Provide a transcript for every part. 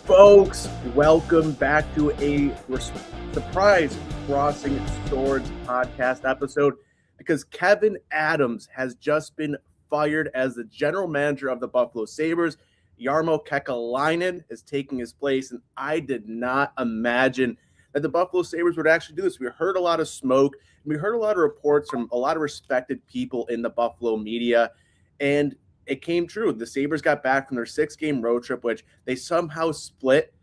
Folks, welcome back to a surprise Crossing Swords podcast episode because Kevyn Adams has just been fired as the general manager of the Buffalo Sabres. Jarmo Kekäläinen is taking his place, and I did not imagine that the Buffalo Sabres would actually do this. We heard a lot of smoke, and we heard a lot of reports from a lot of respected people in the Buffalo media, and it came true. The Sabres got back from their 6-game road trip, which they somehow split,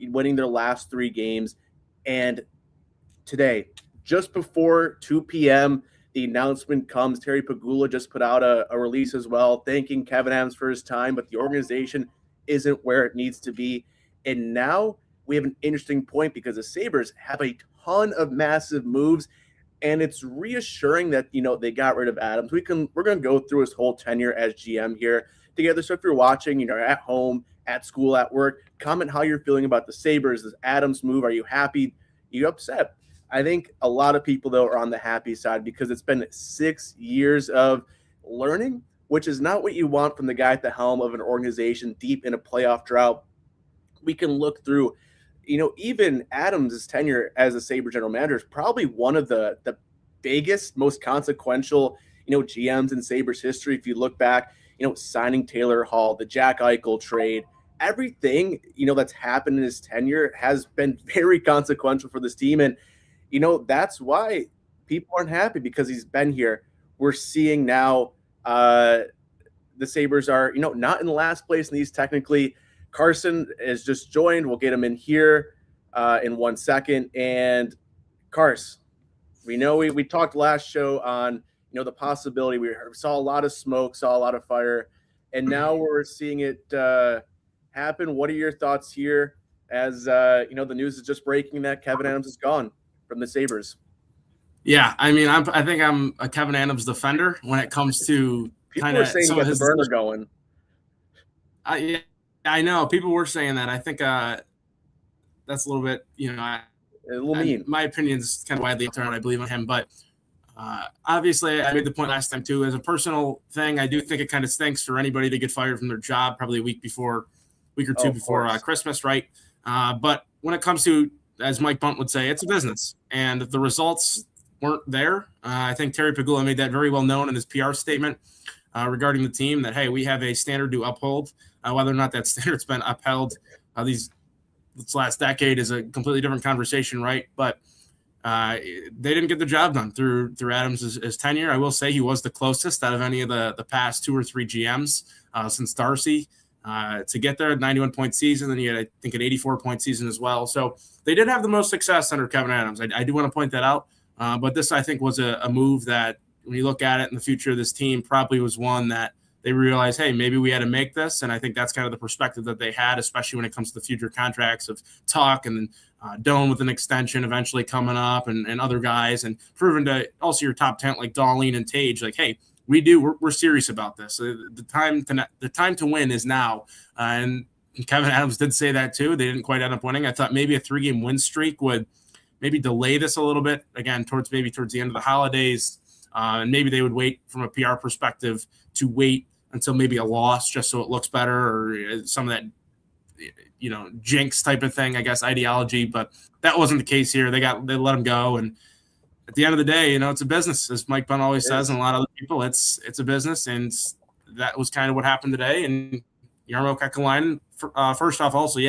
winning their last 3 games. And today, just before 2 p.m., the announcement comes. Terry Pegula just put out a release as well, thanking Kevyn Adams for his time, but the organization isn't where it needs to be. And now we have an interesting point because the Sabres have a ton of massive moves, and it's reassuring that, they got rid of Adams. We're going to go through his whole tenure as GM here together. So if you're watching, at home, at school, at work, comment how you're feeling about the Sabres, this Adams move. Are you happy? Are you upset? I think a lot of people, though, are on the happy side because it's been 6 years of learning, which is not what you want from the guy at the helm of an organization deep in a playoff drought. We can look through even Adams' tenure as a Sabre general manager is probably one of the biggest, most consequential, GMs in Sabres history. If you look back, signing Taylor Hall, the Jack Eichel trade, everything, that's happened in his tenure has been very consequential for this team. And, that's why people aren't happy because he's been here. We're seeing now the Sabres are, not in the last place in these technically. Carson is just joined. We'll get him in here in 1 second. And Cars, we know we talked last show on, the possibility. We saw a lot of smoke, saw a lot of fire, and now we're seeing it happen. What are your thoughts here as, the news is just breaking that Kevyn Adams is gone from the Sabres? Yeah, I mean, I think I'm a Kevyn Adams defender when it comes to kind of some of his burner going. Yeah. I know people were saying that. I think that's a little bit, a little mean. My opinion's kind of widely turned. I believe in him, but obviously, I made the point last time too. As a personal thing, I do think it kind of stinks for anybody to get fired from their job probably a week or two before Christmas, right? But when it comes to, as Mike Bunt would say, it's a business, and the results weren't there. I think Terry Pegula made that very well known in his PR statement regarding the team that, hey, we have a standard to uphold. Whether or not that standard's been upheld this last decade is a completely different conversation, right? But they didn't get the job done through Adams' tenure. I will say he was the closest out of any of the past 2 or 3 GMs since Darcy to get there. 91-point season, then he had, I think, an 84-point season as well. So they did have the most success under Kevyn Adams. I do want to point that out. But this, I think, was a move that, when you look at it in the future of this team, probably was one that they realized, hey, maybe we had to make this. And I think that's kind of the perspective that they had, especially when it comes to the future contracts of Tuck and Doan with an extension eventually coming up and other guys, and proving to also your top talent like Darlene and Tage, like, hey, we're serious about this. The time to win is now. And Kevyn Adams did say that too. They didn't quite end up winning. I thought maybe a 3-game win streak would maybe delay this a little bit, again, towards the end of the holidays. And maybe they would wait from a PR perspective to wait until maybe a loss just so it looks better, or some of that, jinx type of thing, I guess, ideology. But that wasn't the case here. They let him go. And at the end of the day, it's a business, as Mike Bunn always says, and a lot of other people, it's a business. And that was kind of what happened today. And Jarmo Kekäläinen, first off, also,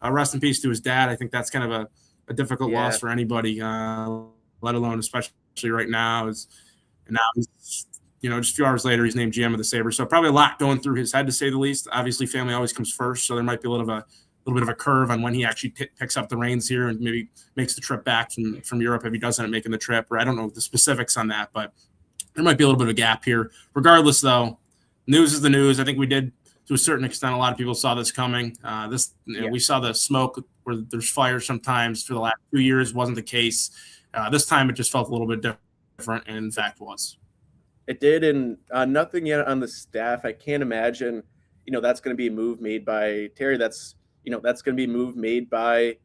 rest in peace to his dad. I think that's kind of a difficult loss for anybody, let alone especially right now. And now he's, just a few hours later, he's named GM of the Sabres. So probably a lot going through his head, to say the least. Obviously, family always comes first, so there might be a little bit of a curve on when he actually picks up the reins here and maybe makes the trip back from Europe if he doesn't end up making the trip. Or I don't know the specifics on that, but there might be a little bit of a gap here. Regardless, though, news is the news. I think we did, to a certain extent, a lot of people saw this coming. We saw the smoke where there's fire sometimes for the last 2 years. Wasn't the case. This time it just felt a little bit different, and in fact was. It did, and nothing yet on the staff. I can't imagine, that's going to be a move made by Terry. That's going to be a move made by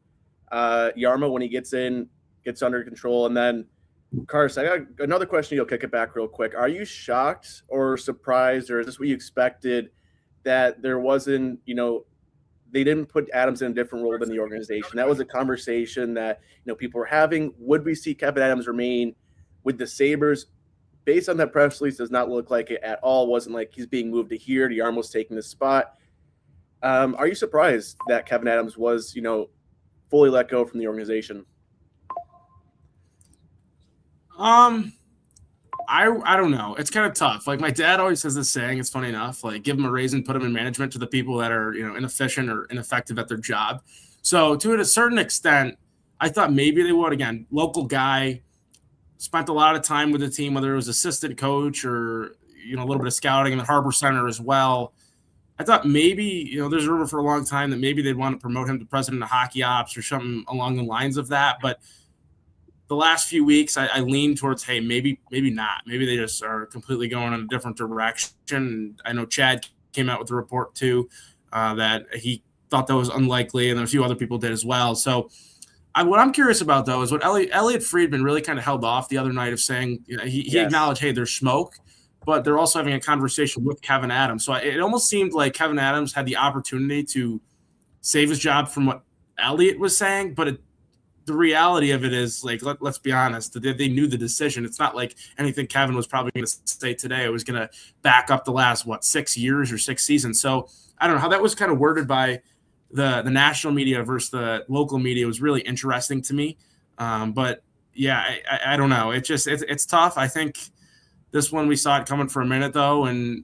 Jarmo when he gets under control. And then, Carson, I got another question. You'll kick it back real quick. Are you shocked or surprised, or is this what you expected, that there wasn't, they didn't put Adams in a different role than the organization. That was a conversation that, people were having. Would we see Kevyn Adams remain with the Sabres? Based on that press release, does not look like it at all. Wasn't like he's being moved to here. Jarmo's taking this spot. Are you surprised that Kevyn Adams was, fully let go from the organization? I don't know. It's kind of tough. Like my dad always says this saying, it's funny enough, like give them a raise and put them in management to the people that are, inefficient or ineffective at their job. So to a certain extent, I thought maybe they would. Again, local guy, spent a lot of time with the team, whether it was assistant coach or, a little bit of scouting in the Harbor Center as well. I thought maybe, there's a rumor for a long time that maybe they'd want to promote him to president of hockey ops or something along the lines of that. But the last few weeks, I leaned towards, hey, maybe not. Maybe they just are completely going in a different direction. I know Chad came out with a report, too, that he thought that was unlikely, and a few other people did as well. So what I'm curious about, though, is what Elliot Friedman really kind of held off the other night of saying, he acknowledged, hey, there's smoke, but they're also having a conversation with Kevyn Adams. So it almost seemed like Kevyn Adams had the opportunity to save his job from what Elliot was saying, but the reality of it is, like, let's be honest, they knew the decision. It's not like anything Kevyn was probably going to say today. It was going to back up the last, 6 years or 6 seasons. So I don't know how that was kind of worded by the national media versus the local media was really interesting to me. But yeah, I don't know. It's tough. I think this one we saw it coming for a minute though. And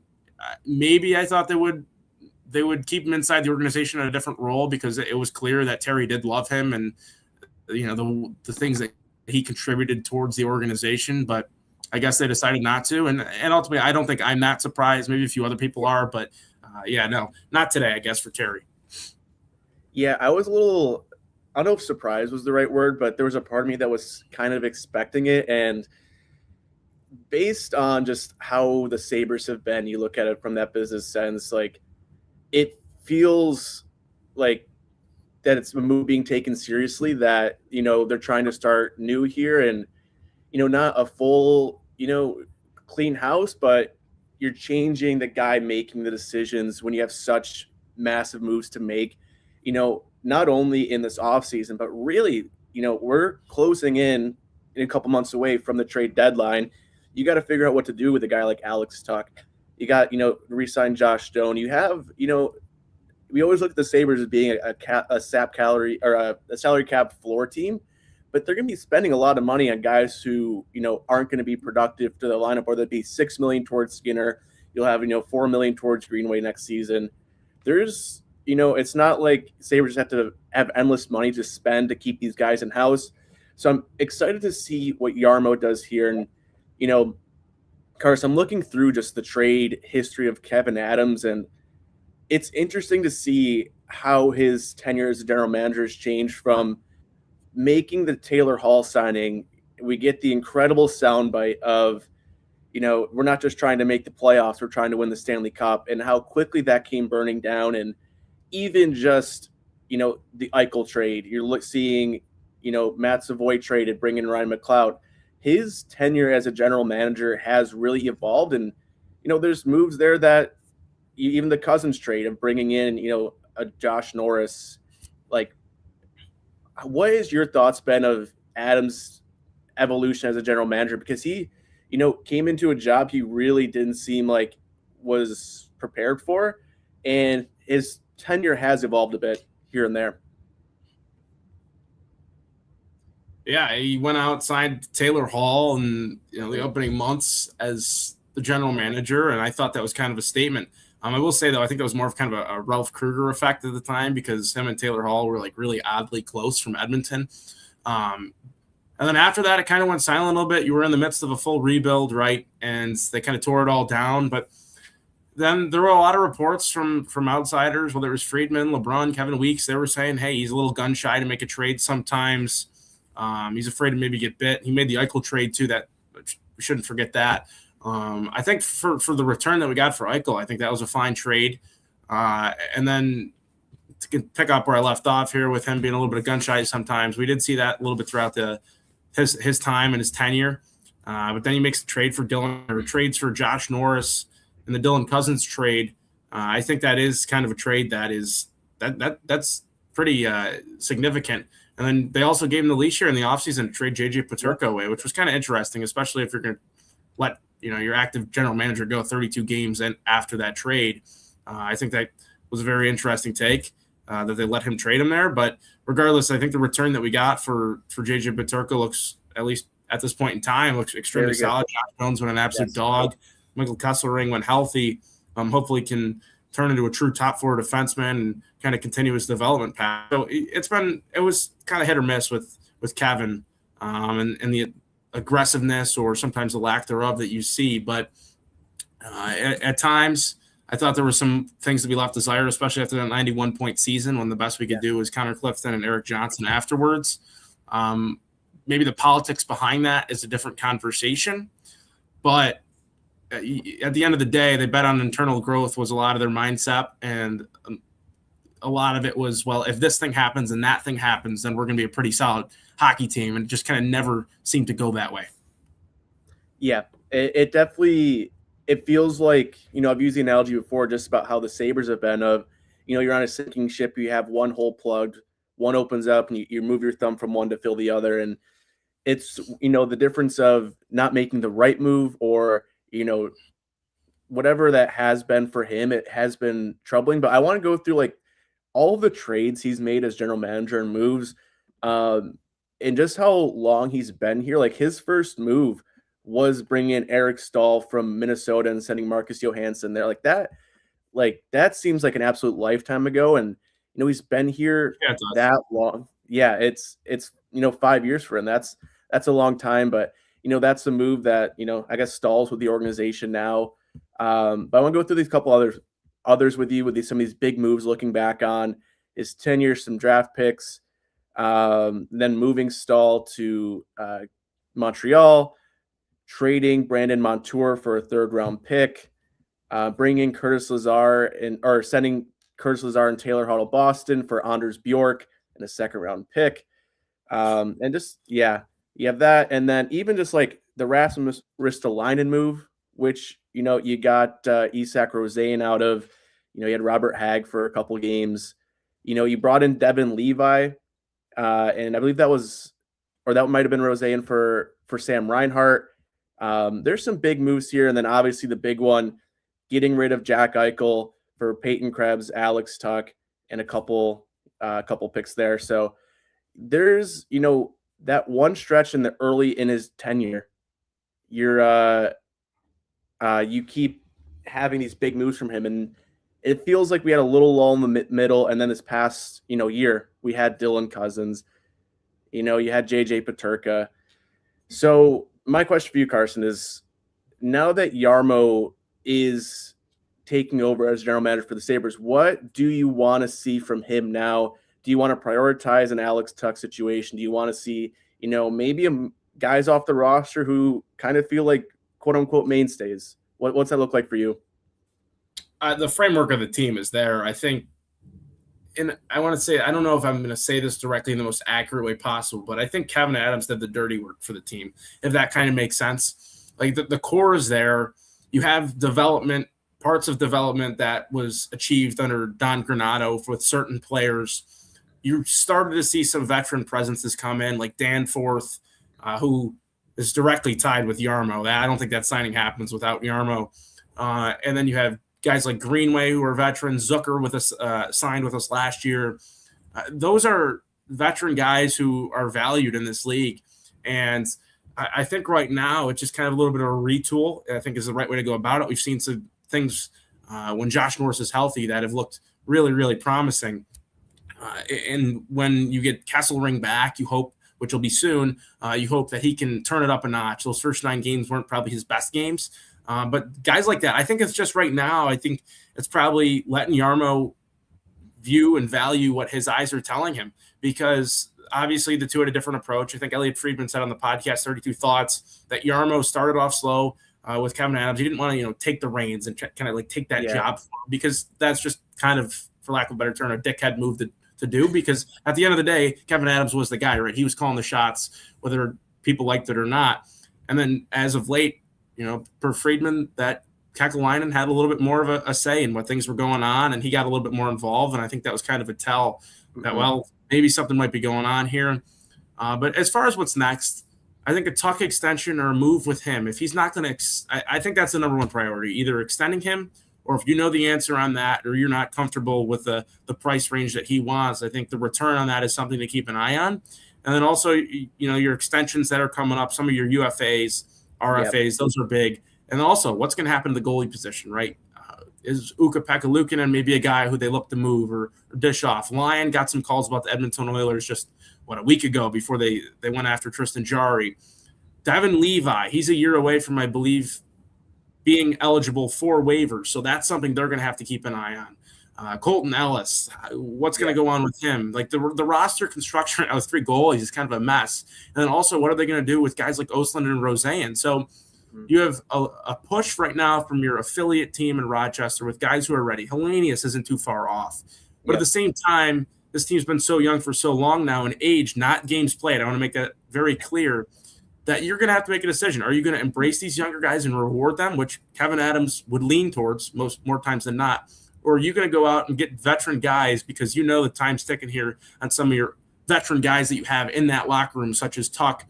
maybe I thought they would keep him inside the organization in a different role because it was clear that Terry did love him and, the things that he contributed towards the organization, but I guess they decided not to. And ultimately, I don't think I'm that surprised. Maybe a few other people are, but no, not today, I guess, for Terry. Yeah, I was a little, I don't know if surprise was the right word, but there was a part of me that was kind of expecting it. And based on just how the Sabres have been, you look at it from that business sense, like it feels like that it's a move being taken seriously, that, they're trying to start new here and, not a full, clean house, but you're changing the guy making the decisions when you have such massive moves to make, not only in this offseason, but really, we're closing in a couple months away from the trade deadline. You got to figure out what to do with a guy like Alex Tuch. You got, re-sign Josh Stone. You have, we always look at the Sabres as being a salary cap floor team, but they're going to be spending a lot of money on guys who, aren't going to be productive to the lineup, or there'd be $6 million towards Skinner. You'll have, $4 million towards Greenway next season. There's, it's not like Sabres have to have endless money to spend to keep these guys in house. So I'm excited to see what Jarmo does here. And, Carson, I'm looking through just the trade history of Kevyn Adams, and it's interesting to see how his tenure as a general manager has changed from making the Taylor Hall signing. We get the incredible soundbite of, we're not just trying to make the playoffs, we're trying to win the Stanley Cup, and how quickly that came burning down. And even just, the Eichel trade, you're seeing, Matt Savoy traded, bringing Ryan McLeod. His tenure as a general manager has really evolved. And, there's moves there that, even the Cousins trade of bringing in, a Josh Norris, like, what is your thoughts been of Adams' evolution as a general manager? Because he, came into a job he really didn't seem like was prepared for, and his tenure has evolved a bit here and there. Yeah, he went out, signed Taylor Hall in the opening months as the general manager, and I thought that was kind of a statement. I will say, though, I think that was more of kind of a Ralph Kruger effect at the time, because him and Taylor Hall were like really oddly close from Edmonton. And then after that, it kind of went silent a little bit. You were in the midst of a full rebuild, right? And they kind of tore it all down. But then there were a lot of reports from outsiders, whether it was Friedman, LeBron, Kevin Weeks. They were saying, hey, he's a little gun shy to make a trade sometimes. He's afraid to maybe get bit. He made the Eichel trade, too. That we shouldn't forget that. I think for the return that we got for Eichel, I think that was a fine trade. And then to pick up where I left off here with him being a little bit of gun shy sometimes, we did see that a little bit throughout his time and his tenure. But then he makes the trade for trades for Josh Norris and the Dylan Cousins trade. I think that is kind of a trade that that's pretty significant. And then they also gave him the leash here in the offseason to trade JJ Peterka away, which was kind of interesting, especially if you're going to let your active general manager go 32 games and after that trade. I think that was a very interesting take that they let him trade him there. But regardless, I think the return that we got for JJ Peterka looks, at least at this point in time, looks extremely solid. Josh Jones went an absolute dog. Michael Kesselring, when healthy, hopefully can turn into a true top four defenseman and kind of continue his development path. So it was kind of hit or miss with Kevyn and the aggressiveness or sometimes the lack thereof that you see. But at times, I thought there were some things to be left desired, especially after that 91-point season when the best we could do was Connor Clifton and Erik Johnson afterwards. Maybe the politics behind that is a different conversation. But at the end of the day, they bet on internal growth was a lot of their mindset. And a lot of it was, well, if this thing happens and that thing happens, then we're going to be a pretty solid hockey team. And it just kind of never seemed to go that way. Yeah, it definitely – it feels like, I've used the analogy before just about how the Sabres have been of, you're on a sinking ship, you have one hole plugged, one opens up, and you move your thumb from one to fill the other. And it's, the difference of not making the right move or, whatever that has been for him, it has been troubling. But I want to go through, like, all the trades he's made as general manager and moves and just how long he's been here. Like, his first move was bringing in Eric Stahl from Minnesota and sending Marcus Johansson there. Like that seems like an absolute lifetime ago. And, he's been here that long. Yeah, it's 5 years for him. That's a long time, but, that's a move that, I guess Stahl's with the organization now. But I want to go through these couple others with you with some of these big moves looking back on his tenure, some draft picks, then moving Stahl to Montreal, trading Brandon Montour for a third-round pick, bringing Curtis Lazar or sending Curtis Lazar and Taylor Hall to Boston for Anders Bjork and a second-round pick. And just, you have that. And then even just like the Rasmus Ristolainen move, which, you got Isak Rosén out of, you had Robert Hagg for a couple games. You brought in Devin Levi, and I believe that might have been Rosén for Sam Reinhart. There's some big moves here. And then obviously the big one, getting rid of Jack Eichel for Peyton Krebs, Alex Tuch, and a couple picks there. So there's, that one stretch in the early in his tenure, you keep having these big moves from him. And it feels like we had a little lull in the middle. And then this past, year, we had Dylan Cousins, you had JJ Peterka. So my question for you, Carson, is now that Jarmo is taking over as general manager for the Sabres, what do you want to see from him now? Do you want to prioritize an Alex Tuch situation? Do you want to see, maybe guys off the roster who kind of feel like quote unquote mainstays? What's that look like for you? The framework of the team is there. I think, and I want to say, I don't know if I'm going to say this directly in the most accurate way possible, but I think Kevyn Adams did the dirty work for the team, if that kind of makes sense. Like the core is there. You have parts of development that was achieved under Don Granato with certain players. You started to see some veteran presences come in, like Danforth, who is directly tied with Jarmo. I don't think that signing happens without Jarmo. And then you have guys like Greenway, who are veterans, Zucker with us, signed with us last year. Those are veteran guys who are valued in this league. And I think right now it's just kind of a little bit of a retool, I think is the right way to go about it. We've seen some things when Josh Norris is healthy that have looked really, really promising. And when you get Kesselring back, you hope, which will be soon, you hope that he can turn it up a notch. Those first 9 games weren't probably his best games. But guys like that, I think it's just right now, I think it's probably letting Jarmo view and value what his eyes are telling him, because obviously the two had a different approach. I think Elliot Friedman said on the podcast, 32 Thoughts, that Jarmo started off slow with Kevyn Adams. He didn't want to, take the reins and kind of like take that job for him, because that's just kind of, for lack of a better term, a dickhead move to do, because at the end of the day, Kevyn Adams was the guy, right? He was calling the shots, whether people liked it or not. And then as of late, per Friedman, that Kekäläinen had a little bit more of a say in what things were going on, and he got a little bit more involved. And I think that was kind of a tell that, well, maybe something might be going on here. But as far as what's next, I think a Tuck extension or a move with him, if he's not going to, I think that's the number one priority, either extending him, or if you know the answer on that, or you're not comfortable with the price range that he wants, I think the return on that is something to keep an eye on. And then also, your extensions that are coming up, some of your UFAs, RFAs, those are big. And also, what's going to happen to the goalie position, right? Is Ukko-Pekka Luukkonen maybe a guy who they look to move or dish off? Lyon got some calls about the Edmonton Oilers just, a week ago before they went after Tristan Jarry. Devin Levi, he's a year away from, I believe, being eligible for waivers. So that's something they're going to have to keep an eye on. Colton Ellis, what's going to go on with him? Like the roster construction with 3 goalies is kind of a mess. And then also, what are they going to do with guys like Östlund and Rosen? So you have a push right now from your affiliate team in Rochester with guys who are ready. Hellenius isn't too far off. But at the same time, this team's been so young for so long now in age, not games played. I want to make that very clear that you're going to have to make a decision. Are you going to embrace these younger guys and reward them, which Kevyn Adams would lean towards more times than not? Or are you going to go out and get veteran guys because you know the time's ticking here on some of your veteran guys that you have in that locker room, such as Tuck,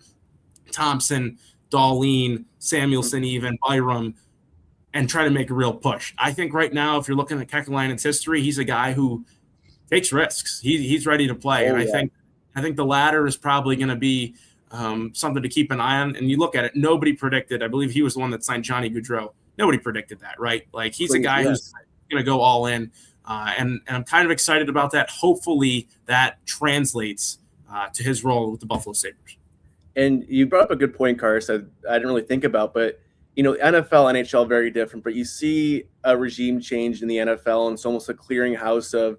Thompson, Dahlin, Samuelson, even Byram, and try to make a real push? I think right now, if you're looking at Kekäläinen's history, he's a guy who takes risks. He's ready to play. I think the latter is probably going to be something to keep an eye on. And you look at it, nobody predicted. I believe he was the one that signed Johnny Gaudreau. Nobody predicted that, right? Like he's a guy who's going to go all in. And I'm kind of excited about that. Hopefully that translates to his role with the Buffalo Sabres. And you brought up a good point, Carson, that I didn't really think about, but NFL, NHL, very different, but you see a regime change in the NFL, and it's almost a clearinghouse of,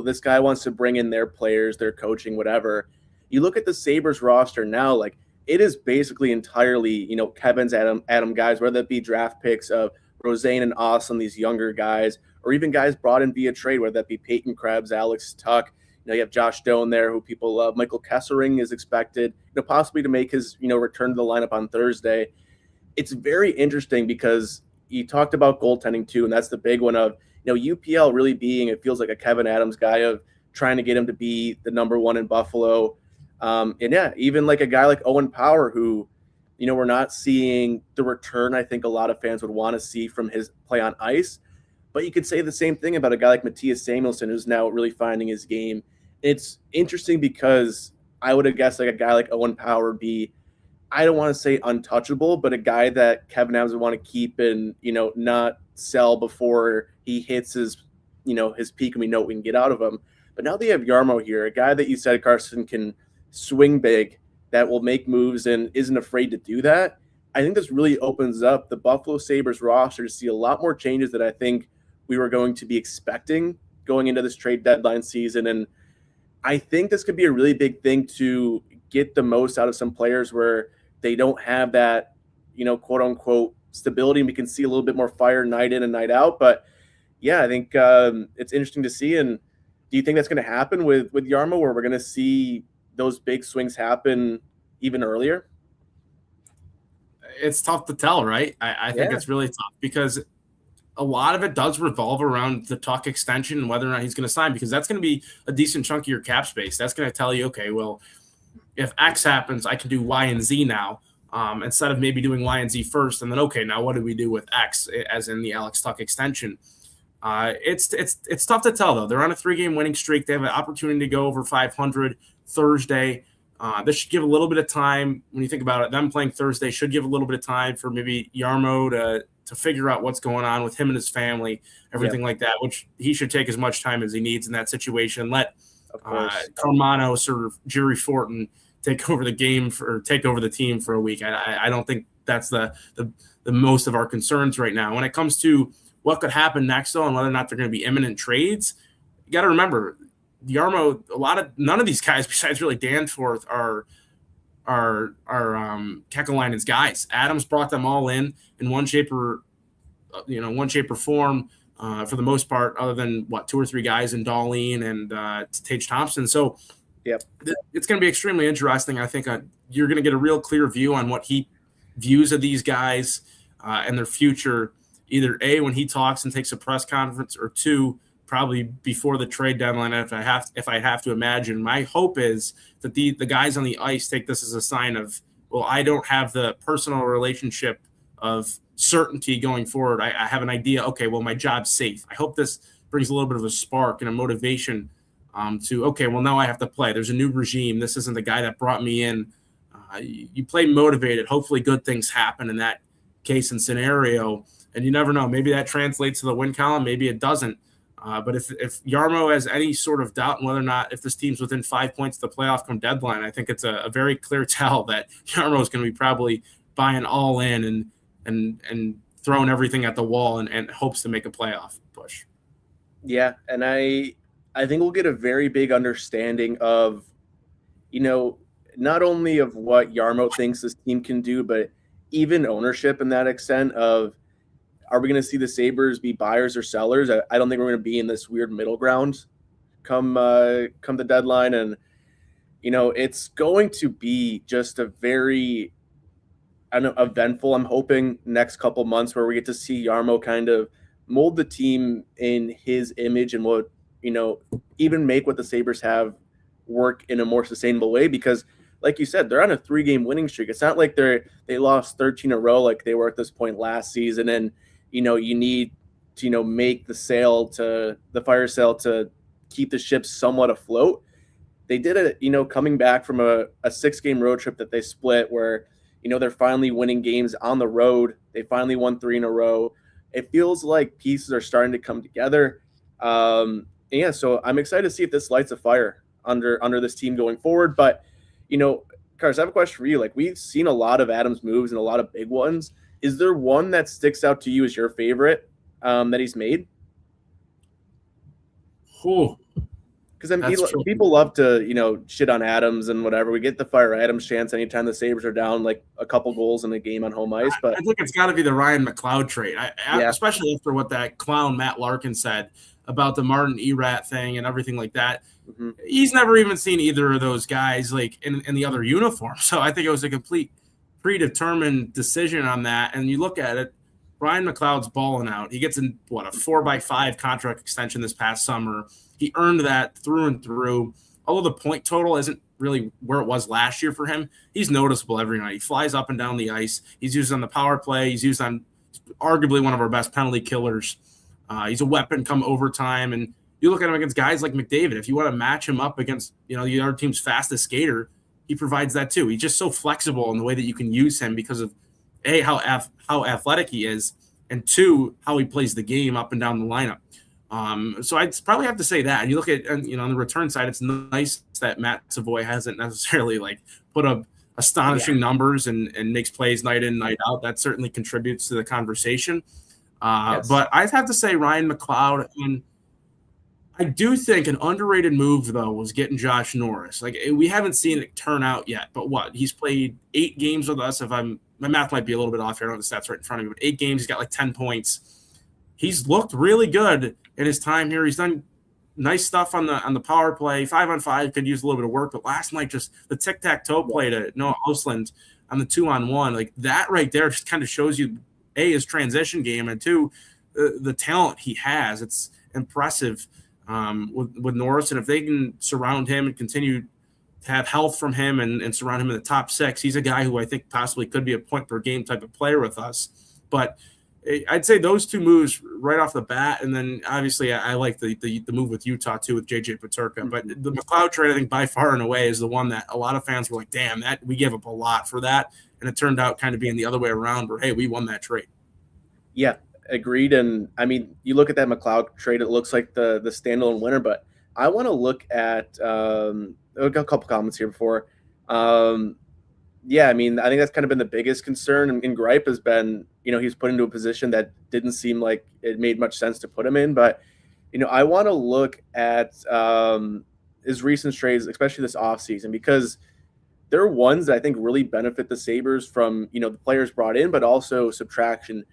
this guy wants to bring in their players, their coaching, whatever. You look at the Sabres roster now, like it is basically entirely, Kevin's Adam guys, whether it be draft picks of Rosen and Austin, these younger guys, or even guys brought in via trade, whether that be Peyton Krebs, Alex Tuck. You have Josh Doan there, who people love. Michael Kessering is expected, possibly to make his, return to the lineup on Thursday. It's very interesting because you talked about goaltending too, and that's the big one of, UPL really being, it feels like a Kevyn Adams guy of trying to get him to be the number one in Buffalo. Even like a guy like Owen Power, who, we're not seeing the return I think a lot of fans would want to see from his play on ice. But you could say the same thing about a guy like Mattias Samuelsson, who's now really finding his game. It's interesting because I would have guessed like a guy like Owen Power would be, I don't want to say untouchable, but a guy that Kevyn Adams would want to keep and, not sell before he hits his, his peak and we know what we can get out of him. But now they have Jarmo here, a guy that you said, Carson, can swing big, that will make moves and isn't afraid to do that. I think this really opens up the Buffalo Sabres roster to see a lot more changes that I think we were going to be expecting going into this trade deadline season. And I think this could be a really big thing to get the most out of some players where they don't have that, quote unquote stability. And we can see a little bit more fire night in and night out. But yeah, I think it's interesting to see. And do you think that's going to happen with Jarmo, where we're going to see those big swings happen even earlier? It's tough to tell, right? I think it's really tough because a lot of it does revolve around the Tuck extension and whether or not he's going to sign, because that's going to be a decent chunk of your cap space. That's going to tell you, okay, well, if X happens, I can do Y and Z now, instead of maybe doing Y and Z first. And then, okay, now what do we do with X, as in the Alex Tuck extension? It's tough to tell, though. They're on a 3-game winning streak. They have an opportunity to go over 500 Thursday. This should give a little bit of time. When you think about it, them playing Thursday should give a little bit of time for maybe Jarmo to figure out what's going on with him and his family, everything like that, which he should take as much time as he needs in that situation. Let Carmanos or Jerry Fortin take over the game or take over the team for a week. I don't think that's the most of our concerns right now. When it comes to what could happen next, though, and whether or not they're going to be imminent trades, you got to remember, Jarmo, none of these guys besides really Danforth are Kekäläinen's guys. Adams brought them all in one shape or form, for the most part, other than 2 or 3 guys in Dahlin and Tage Thompson. So it's going to be extremely interesting. I think you're going to get a real clear view on what he views of these guys and their future, either A, when he talks and takes a press conference, or two, probably before the trade deadline. If I have to imagine, my hope is that the guys on the ice take this as a sign of, well, I don't have the personal relationship of certainty going forward. I have an idea. Okay, well, my job's safe. I hope this brings a little bit of a spark and a motivation to, okay, well, now I have to play. There's a new regime. This isn't the guy that brought me in. You play motivated. Hopefully good things happen in that case and scenario. And you never know. Maybe that translates to the win column. Maybe it doesn't. But if Jarmo has any sort of doubt in whether or not if this team's within 5 points of the playoff come deadline, I think it's a very clear tell that Jarmo is going to be probably buying all in and throwing everything at the wall and hopes to make a playoff push. Yeah, and I think we'll get a very big understanding of, not only of what Jarmo thinks this team can do, but even ownership in that extent of, are we going to see the Sabres be buyers or sellers? I don't think we're going to be in this weird middle ground come the deadline. And, it's going to be just a very, eventful, I'm hoping, next couple months where we get to see Jarmo kind of mold the team in his image and what, even make what the Sabres have work in a more sustainable way. Because like you said, they're on a 3-game winning streak. It's not like they lost 13 in a row like they were at this point last season. And, you need to, make the fire sale to keep the ship somewhat afloat. They did it, coming back from a 6-game road trip that they split where, they're finally winning games on the road. They finally won 3 in a row. It feels like pieces are starting to come together. So I'm excited to see if this lights a fire under this team going forward. But, Cars, I have a question for you. Like, we've seen a lot of Adams moves and a lot of big ones. Is there one that sticks out to you as your favorite that he's made? Because people love to, shit on Adams and whatever. We get the fire Adams chance anytime the Sabres are down like a couple goals in a game on home ice. But I think it's got to be the Ryan McLeod trade, especially after what that clown Matt Larkin said about the Martin Erat thing and everything like that. Mm-hmm. He's never even seen either of those guys like in the other uniform. So I think it was a complete predetermined decision on that. And you look at it, Ryan McLeod's balling out. He gets a 4x5 contract extension this past summer. He earned that through and through. Although the point total isn't really where it was last year for him, he's noticeable every night. He flies up and down the ice. He's used on the power play. He's used on arguably one of our best penalty killers. He's a weapon come overtime. And you look at him against guys like McDavid. If you want to match him up against the other team's fastest skater, he provides that too. He's just so flexible in the way that you can use him because of A, how athletic he is, and 2, how he plays the game up and down the lineup. So I'd probably have to say that. And you look at, on the return side, it's nice that Matt Savoy hasn't necessarily put up astonishing numbers and makes plays night in, night out. That certainly contributes to the conversation. Yes. But I'd have to say Ryan McLeod. And I do think an underrated move, though, was getting Josh Norris. We haven't seen it turn out yet. But he's played 8 games with us. My math might be a little bit off here. I don't have the stats right in front of me. But 8 games, he's got 10 points. He's looked really good in his time here. He's done nice stuff on the power play. 5-on-5 could use a little bit of work, but last night just the tic-tac-toe play to Noah Ostlund on the 2-on-1, that right there just kind of shows you A, his transition game, and 2, the talent he has. It's impressive with Norris, and if they can surround him and continue to have health from him and surround him in the top 6, he's a guy who I think possibly could be a point per game type of player with us. But I'd say those 2 moves right off the bat, and then obviously I like the move with Utah too with JJ Peterka. But the McLeod trade, I think by far and away, is the one that a lot of fans were like, "Damn, that we gave up a lot for that," and it turned out kind of being the other way around, where hey, we won that trade. Yeah, agreed. And I mean, you look at that McLeod trade; it looks like the standalone winner. But I want to look at a couple comments here before. I mean, I think that's kind of been the biggest concern and gripe has been, he's put into a position that didn't seem like it made much sense to put him in. But, I want to look at his recent trades, especially this offseason, because they're ones that I think really benefit the Sabres from, the players brought in, but also subtraction.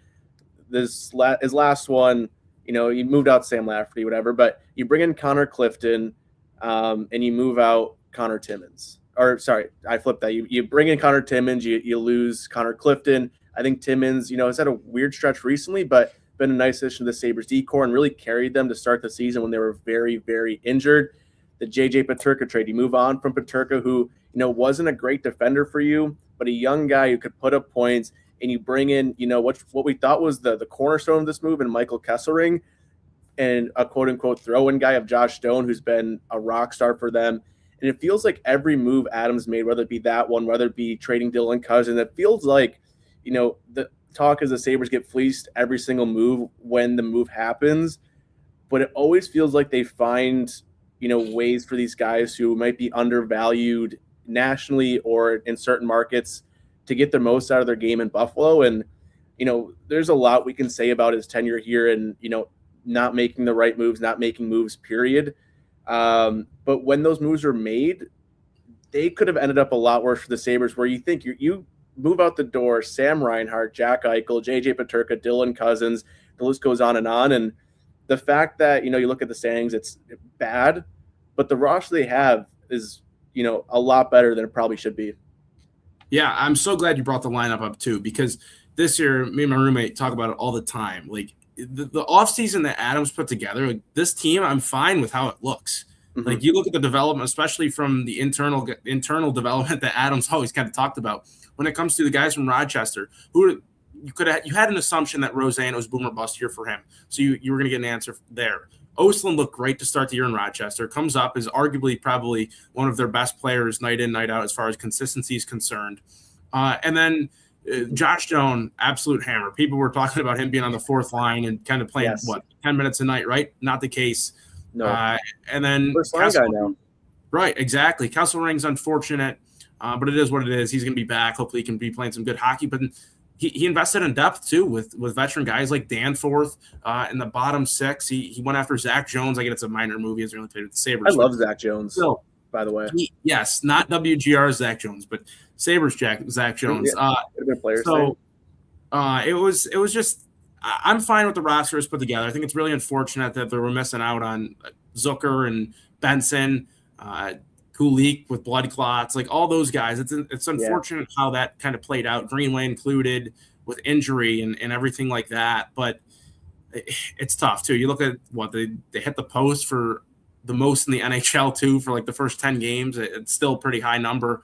His last one, you moved out Sam Lafferty, whatever, but you bring in Connor Clifton and you move out Connor Timmins. Or sorry, I flipped that. You bring in Connor Timmins, you lose Connor Clifton. I think Timmins, has had a weird stretch recently, but been a nice addition to the Sabres decor and really carried them to start the season when they were very, very injured. The JJ Peterka trade, you move on from Peterka, who wasn't a great defender for you, but a young guy who could put up points, and you bring in what we thought was the cornerstone of this move in Michael Kesselring, and a quote-unquote throw-in guy of Josh Stone, who's been a rock star for them. And it feels like every move Adams made, whether it be that one, whether it be trading Dylan Cousins, it feels like, the talk is the Sabres get fleeced every single move when the move happens. But it always feels like they find, ways for these guys who might be undervalued nationally or in certain markets to get the most out of their game in Buffalo. And, there's a lot we can say about his tenure here and, not making the right moves, not making moves, period. But when those moves are made, they could have ended up a lot worse for the Sabres, where you think you move out the door, Sam Reinhart, Jack Eichel, JJ Peterka, Dylan Cousins, the list goes on. And the fact that, you look at the standings, it's bad, but the roster they have is, a lot better than it probably should be. Yeah, I'm so glad you brought the lineup up too, because this year, me and my roommate talk about it all the time. Like, the offseason that Adams put together, like this team, I'm fine with how it looks. Mm-hmm. Like you look at the development, especially from the internal development that Adams always kind of talked about when it comes to the guys from Rochester, who you had an assumption that Roseanne was boom or bust here for him. So you were going to get an answer there. Ostlund looked great to start the year in Rochester. Comes up is arguably probably one of their best players night in, night out as far as consistency is concerned. And then Josh Stone, absolute hammer. People were talking about him being on the fourth line and kind of playing, 10 minutes a night, right? Not the case. No. And then first line guy now. Right, exactly. Kesselring's unfortunate, but it is what it is. He's going to be back. Hopefully he can be playing some good hockey. But he invested in depth, too, with veteran guys like Danforth in the bottom six. He went after Zach Jones. I get it's a minor movie. He's really played with the Sabres. I love Zach Jones, by the way. Yes, not WGR Zach Jones, but Sabres Zach Jones. It was just I'm fine with the roster is put together. I think it's really unfortunate that they were missing out on Zucker and Benson, Kulik with blood clots, like all those guys. It's unfortunate how that kind of played out, Greenway included, with injury and everything like that. But it's tough too. You look at what they hit the post for the most in the NHL too for like the first 10 games. It's still a pretty high number.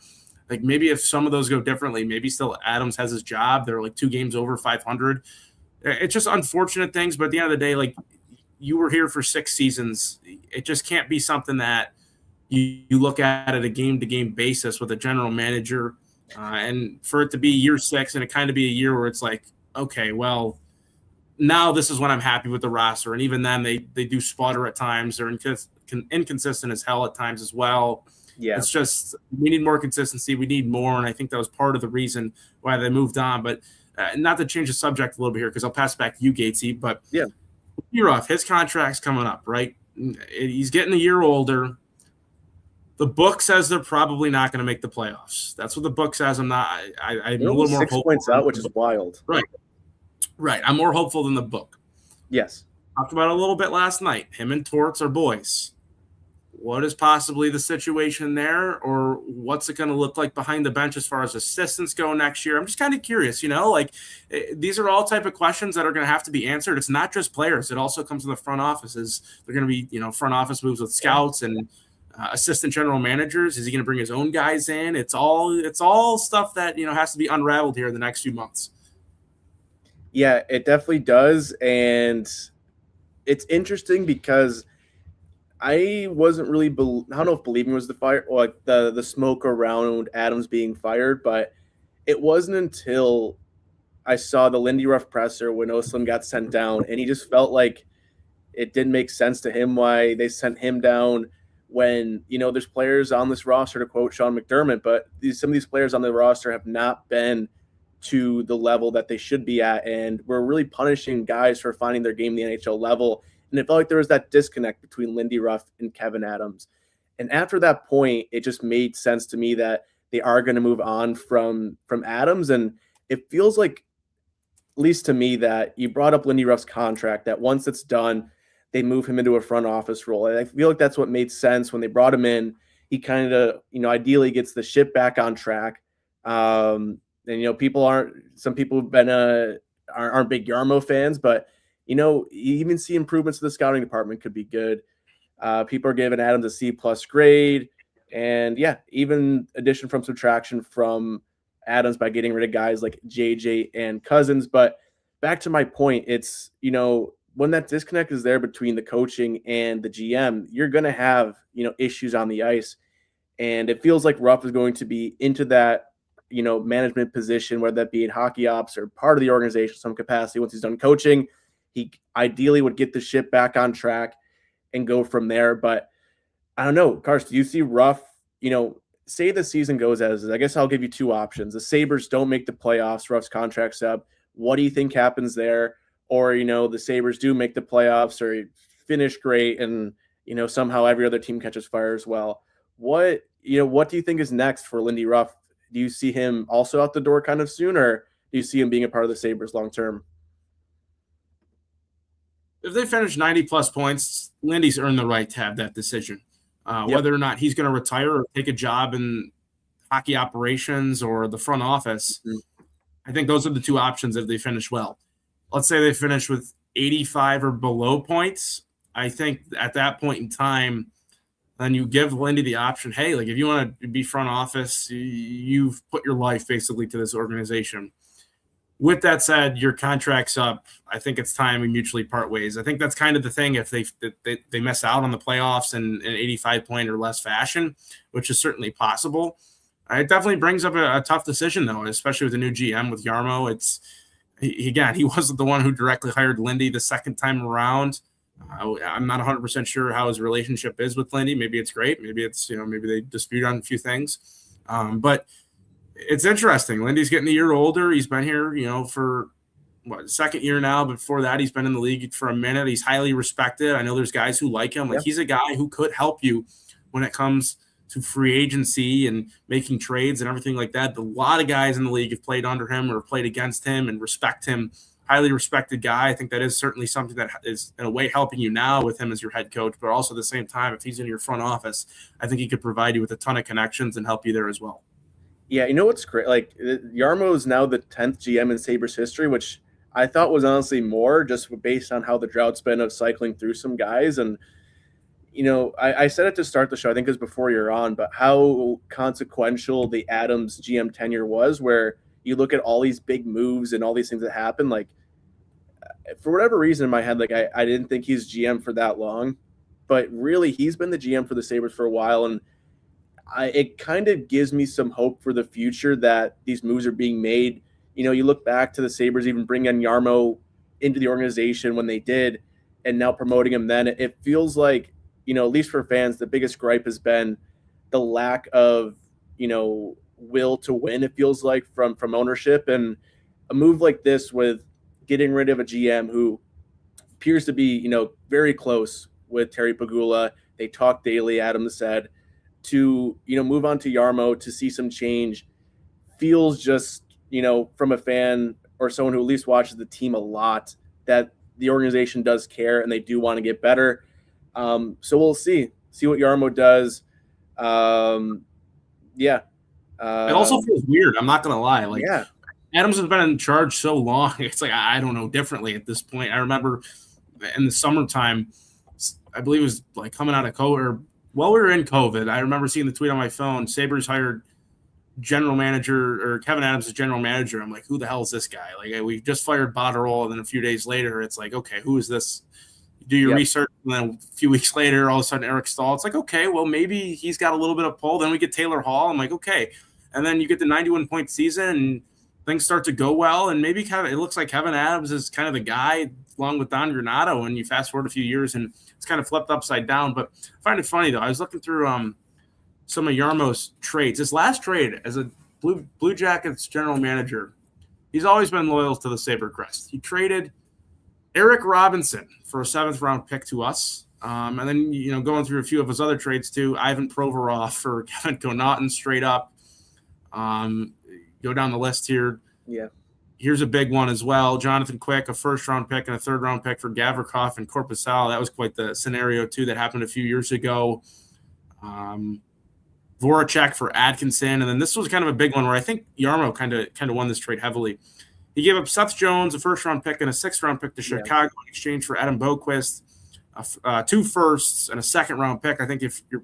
Like maybe if some of those go differently, maybe still Adams has his job. They're like 2 games over 500. It's just unfortunate things. But at the end of the day, like you were here for 6 seasons. It just can't be something that you look at a game-to-game basis with a general manager. And for it to be year 6 and it kind of be a year where it's like, okay, well, now this is when I'm happy with the roster. And even then they do sputter at times. They're inconsistent as hell at times as well. Yeah, it's just we need more consistency. We need more, and I think that was part of the reason why they moved on. But not to change the subject a little bit here, because I'll pass back to you, Gatesy. But year off, his contract's coming up, right? He's getting a year older. The book says they're probably not going to make the playoffs. That's what the book says. I'm not. I'm a little more 6 points out, which is wild. Right. I'm more hopeful than the book. Yes. Talked about it a little bit last night. Him and Torts are boys. What is possibly the situation there, or what's it going to look like behind the bench as far as assistants go next year? I'm just kind of curious, these are all type of questions that are going to have to be answered. It's not just players. It also comes to the front offices. They're going to be, front office moves with scouts and assistant general managers. Is he going to bring his own guys in? It's all stuff that, has to be unraveled here in the next few months. Yeah, it definitely does. And it's interesting because I wasn't really, I don't know if believing was the fire or like the smoke around Adams being fired, but it wasn't until I saw the Lindy Ruff presser when Ostlund got sent down, and he just felt like it didn't make sense to him why they sent him down when, there's players on this roster, to quote Sean McDermott, but some of these players on the roster have not been to the level that they should be at, and we're really punishing guys for finding their game in the NHL level. And it felt like there was that disconnect between Lindy Ruff and Kevyn Adams. And after that point, it just made sense to me that they are going to move on from Adams. And it feels like, at least to me, that you brought up Lindy Ruff's contract, that once it's done, they move him into a front office role. And I feel like that's what made sense when they brought him in. He kind of, ideally gets the ship back on track. And, some people have been aren't big Jarmo fans, but you even see improvements to the scouting department could be good. People are giving Adams a C+ grade. And yeah, even addition from subtraction from Adams by getting rid of guys like JJ and Cousins. But back to my point, it's, when that disconnect is there between the coaching and the GM, you're going to have, issues on the ice. And it feels like Ruff is going to be into that, management position, whether that be in hockey ops or part of the organization, some capacity. Once he's done coaching, he ideally would get the ship back on track and go from there. But I don't know, Karst, do you see Ruff, say the season goes as is? I guess I'll give you two options. The Sabres don't make the playoffs, Ruff's contract's up. What do you think happens there? Or, the Sabres do make the playoffs or finish great and, somehow every other team catches fire as well. What do you think is next for Lindy Ruff? Do you see him also out the door kind of soon, or do you see him being a part of the Sabres long term? If they finish 90+ points, Lindy's earned the right to have that decision. Whether or not he's going to retire or take a job in hockey operations or the front office, I think those are the two options if they finish well. Let's say they finish with 85 or below points. I think at that point in time, then you give Lindy the option, hey, like if you want to be front office, you've put your life basically to this organization. With that said, your contract's up. I think it's time we mutually part ways. I think that's kind of the thing if they miss out on the playoffs in an 85-point or less fashion, which is certainly possible. It definitely brings up a tough decision, though, especially with the new GM with Jarmo. He wasn't the one who directly hired Lindy the second time around. I'm not 100% sure how his relationship is with Lindy. Maybe it's great. Maybe it's, maybe they dispute on a few things. But it's interesting. Lindy's getting a year older. He's been here, for second year now. Before that, he's been in the league for a minute. He's highly respected. I know there's guys who like him. He's a guy who could help you when it comes to free agency and making trades and everything like that. A lot of guys in the league have played under him or played against him and respect him. Highly respected guy. I think that is certainly something that is in a way helping you now with him as your head coach, but also at the same time, if he's in your front office, I think he could provide you with a ton of connections and help you there as well. Yeah, what's great? Like, Jarmo is now the 10th GM in Sabres history, which I thought was honestly more just based on how the drought's been of cycling through some guys. And, I said it to start the show, I think it was before you're on, but how consequential the Adams GM tenure was, where you look at all these big moves and all these things that happen. Like, for whatever reason in my head, like I didn't think he's GM for that long, but really he's been the GM for the Sabres for a while. And it kind of gives me some hope for the future that these moves are being made. You look back to the Sabres even bringing in Jarmo into the organization when they did, and now promoting him then. It feels like, at least for fans, the biggest gripe has been the lack of, will to win, it feels like, from ownership. And a move like this with getting rid of a GM who appears to be, very close with Terry Pegula. They talk daily, Adams said. To, move on to Jarmo, to see some change, feels just, from a fan or someone who at least watches the team a lot, that the organization does care and they do want to get better. So we'll see what Jarmo does. It also feels weird. I'm not going to lie. Adams has been in charge so long. It's like, I don't know differently at this point. I remember in the summertime, I believe it was like coming out of COVID, or while we were in COVID, I remember seeing the tweet on my phone, Sabres hired general manager, or Kevyn Adams as general manager. I'm like, who the hell is this guy? Like, we just fired Botterill, and then a few days later, it's like, okay, who is this? You do your research, and then a few weeks later, all of a sudden, Eric Stahl. It's like, okay, well, maybe he's got a little bit of pull. Then we get Taylor Hall. I'm like, okay. And then you get the 91-point season, and things start to go well, and maybe it looks like Kevyn Adams is kind of the guy along with Don Granato, and you fast forward a few years, and it's kind of flipped upside down. But I find it funny, though. I was looking through some of Jarmo's trades. His last trade as a Blue Jackets general manager, he's always been loyal to the Sabre Crest. He traded Eric Robinson for a 7th-round pick to us. And then, going through a few of his other trades, too, Ivan Provorov for Kevin Connaughton straight up. Go down the list here. Yeah. Here's a big one as well. Jonathan Quick, a 1st-round pick and a 3rd-round pick for Gavrikov and Korpisalo. That was quite the scenario, too, that happened a few years ago. Voracek for Atkinson. And then this was kind of a big one where I think Jarmo kind of won this trade heavily. he gave up Seth Jones, a first-round pick, and a sixth-round pick to Chicago in exchange for Adam Boquist, 2 firsts, and a second-round pick. I think if you're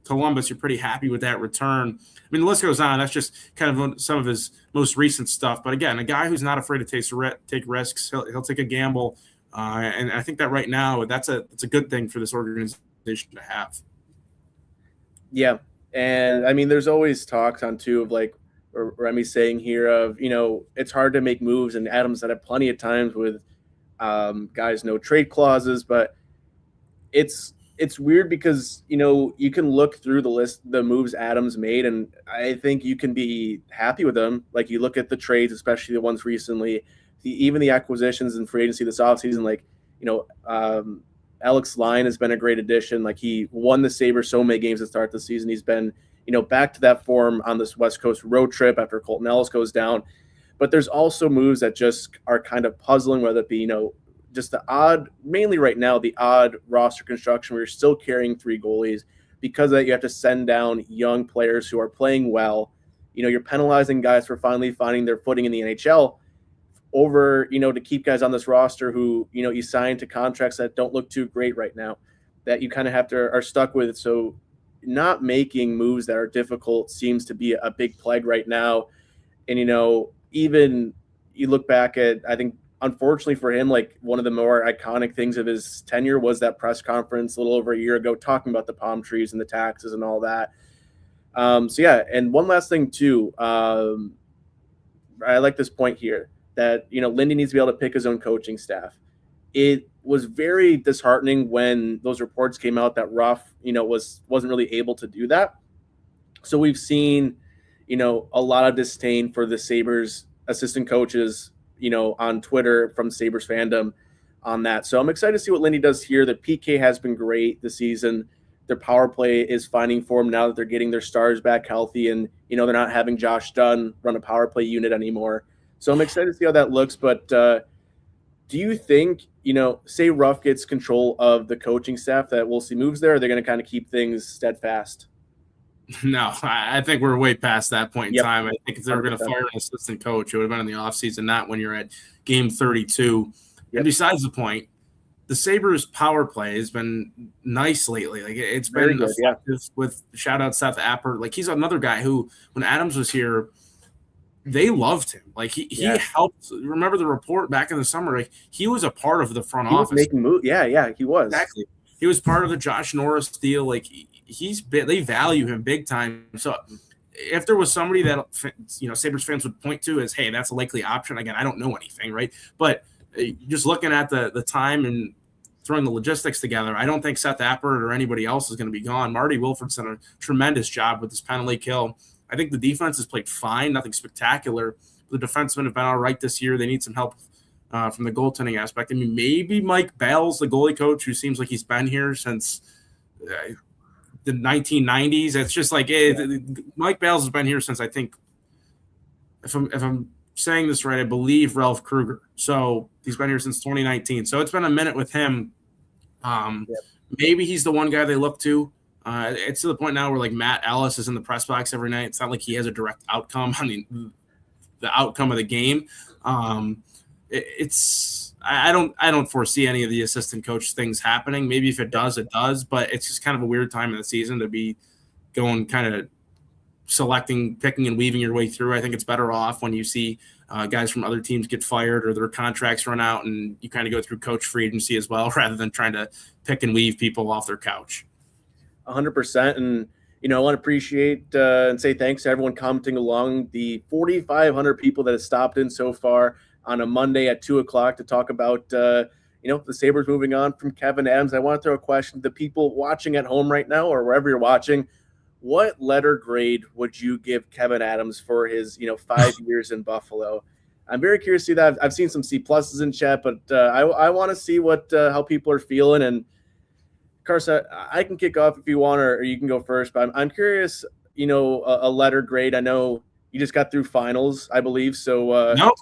Columbus, you're pretty happy with that return. I mean, the list goes on. That's just kind of some of his most recent stuff. But again, a guy who's not afraid to take risks. He'll take a gamble, and I think that right now it's a good thing for this organization to have. Yeah, and I mean, there's always talks on too of like Remy saying here of it's hard to make moves, and Adams said it plenty of times with guys no trade clauses, but it's weird because you can look through the list, the moves Adams made, and I think you can be happy with them. Like you look at the trades, especially the ones recently, even the acquisitions and free agency this offseason, like Alex Lyon has been a great addition. Like he won the Sabres so many games to start the season. He's been back to that form on this West Coast road trip after Colton Ellis goes down. But there's also moves that just are kind of puzzling, whether it be just the odd, mainly right now, the odd roster construction where you're still carrying 3 goalies because that you have to send down young players who are playing well. You're penalizing guys for finally finding their footing in the NHL over, to keep guys on this roster who, you signed to contracts that don't look too great right now, that you kind of are stuck with. So not making moves that are difficult seems to be a big plague right now. And, even you look back at, I think, unfortunately for him, like one of the more iconic things of his tenure was that press conference a little over a year ago talking about the palm trees and the taxes and all that. So yeah, and one last thing too, I like this point here that Lindy needs to be able to pick his own coaching staff. It was very disheartening when those reports came out that Ruff wasn't really able to do that. So we've seen a lot of disdain for the Sabres assistant coaches on Twitter from Sabres fandom on that. So I'm excited to see what Lindy does here. The PK has been great this season. Their power play is finding form now that they're getting their stars back healthy, and they're not having Josh Dunn run a power play unit anymore. So I'm excited to see how that looks. But do you think, say Ruff gets control of the coaching staff, that we'll see moves there, or they're going to kind of keep things steadfast? No, I think we're way past that point in time. I think if they were going to fire an assistant coach, it would have been in the offseason, not when you're at game 32. And besides the point, the Sabres power play has been nice lately. Like it's been effective with shout out Seth Appert. Like he's another guy who, when Adams was here, they loved him. Like he helped. Remember the report back in the summer? Like he was a part of the front office. Making moves. Yeah, he was. Exactly. He was part of the Josh Norris deal. Like they value him big time. So if there was somebody that Sabres fans would point to as, hey, that's a likely option. Again, I don't know anything, right? But just looking at the time and throwing the logistics together, I don't think Seth Appert or anybody else is going to be gone. Marty Wilford's done a tremendous job with this penalty kill. I think the defense has played fine, nothing spectacular. The defensemen have been all right this year. They need some help from the goaltending aspect. I mean, maybe Mike Bell's the goalie coach, who seems like he's been here since the 1990s. It's just like Mike Bell's has been here since, I think, if I'm saying this right, I believe Ralph Kruger. So he's been here since 2019. So it's been a minute with him. Maybe he's the one guy they look to. It's to the point now where like Matt Ellis is in the press box every night. It's not like he has a direct outcome on the outcome of the game. I don't foresee any of the assistant coach things happening. Maybe if it does, it does. But it's just kind of a weird time in the season to be going kind of selecting, picking, and weaving your way through. I think it's better off when you see guys from other teams get fired or their contracts run out, and you kind of go through coach free agency as well, rather than trying to pick and weave people off their couch. 100%. And, I want to appreciate and say thanks to everyone commenting along, the 4,500 people that have stopped in so far on a Monday at 2:00 to talk about, the Sabres moving on from Kevyn Adams. I want to throw a question to the people watching at home right now or wherever you're watching. What letter grade would you give Kevyn Adams for his, 5 years in Buffalo? I'm very curious to see that. I've seen some C pluses in chat, but I want to see how people are feeling. And Carson, I can kick off if you want, or you can go first. But I'm curious, a letter grade. I know you just got through finals, I believe. So nope.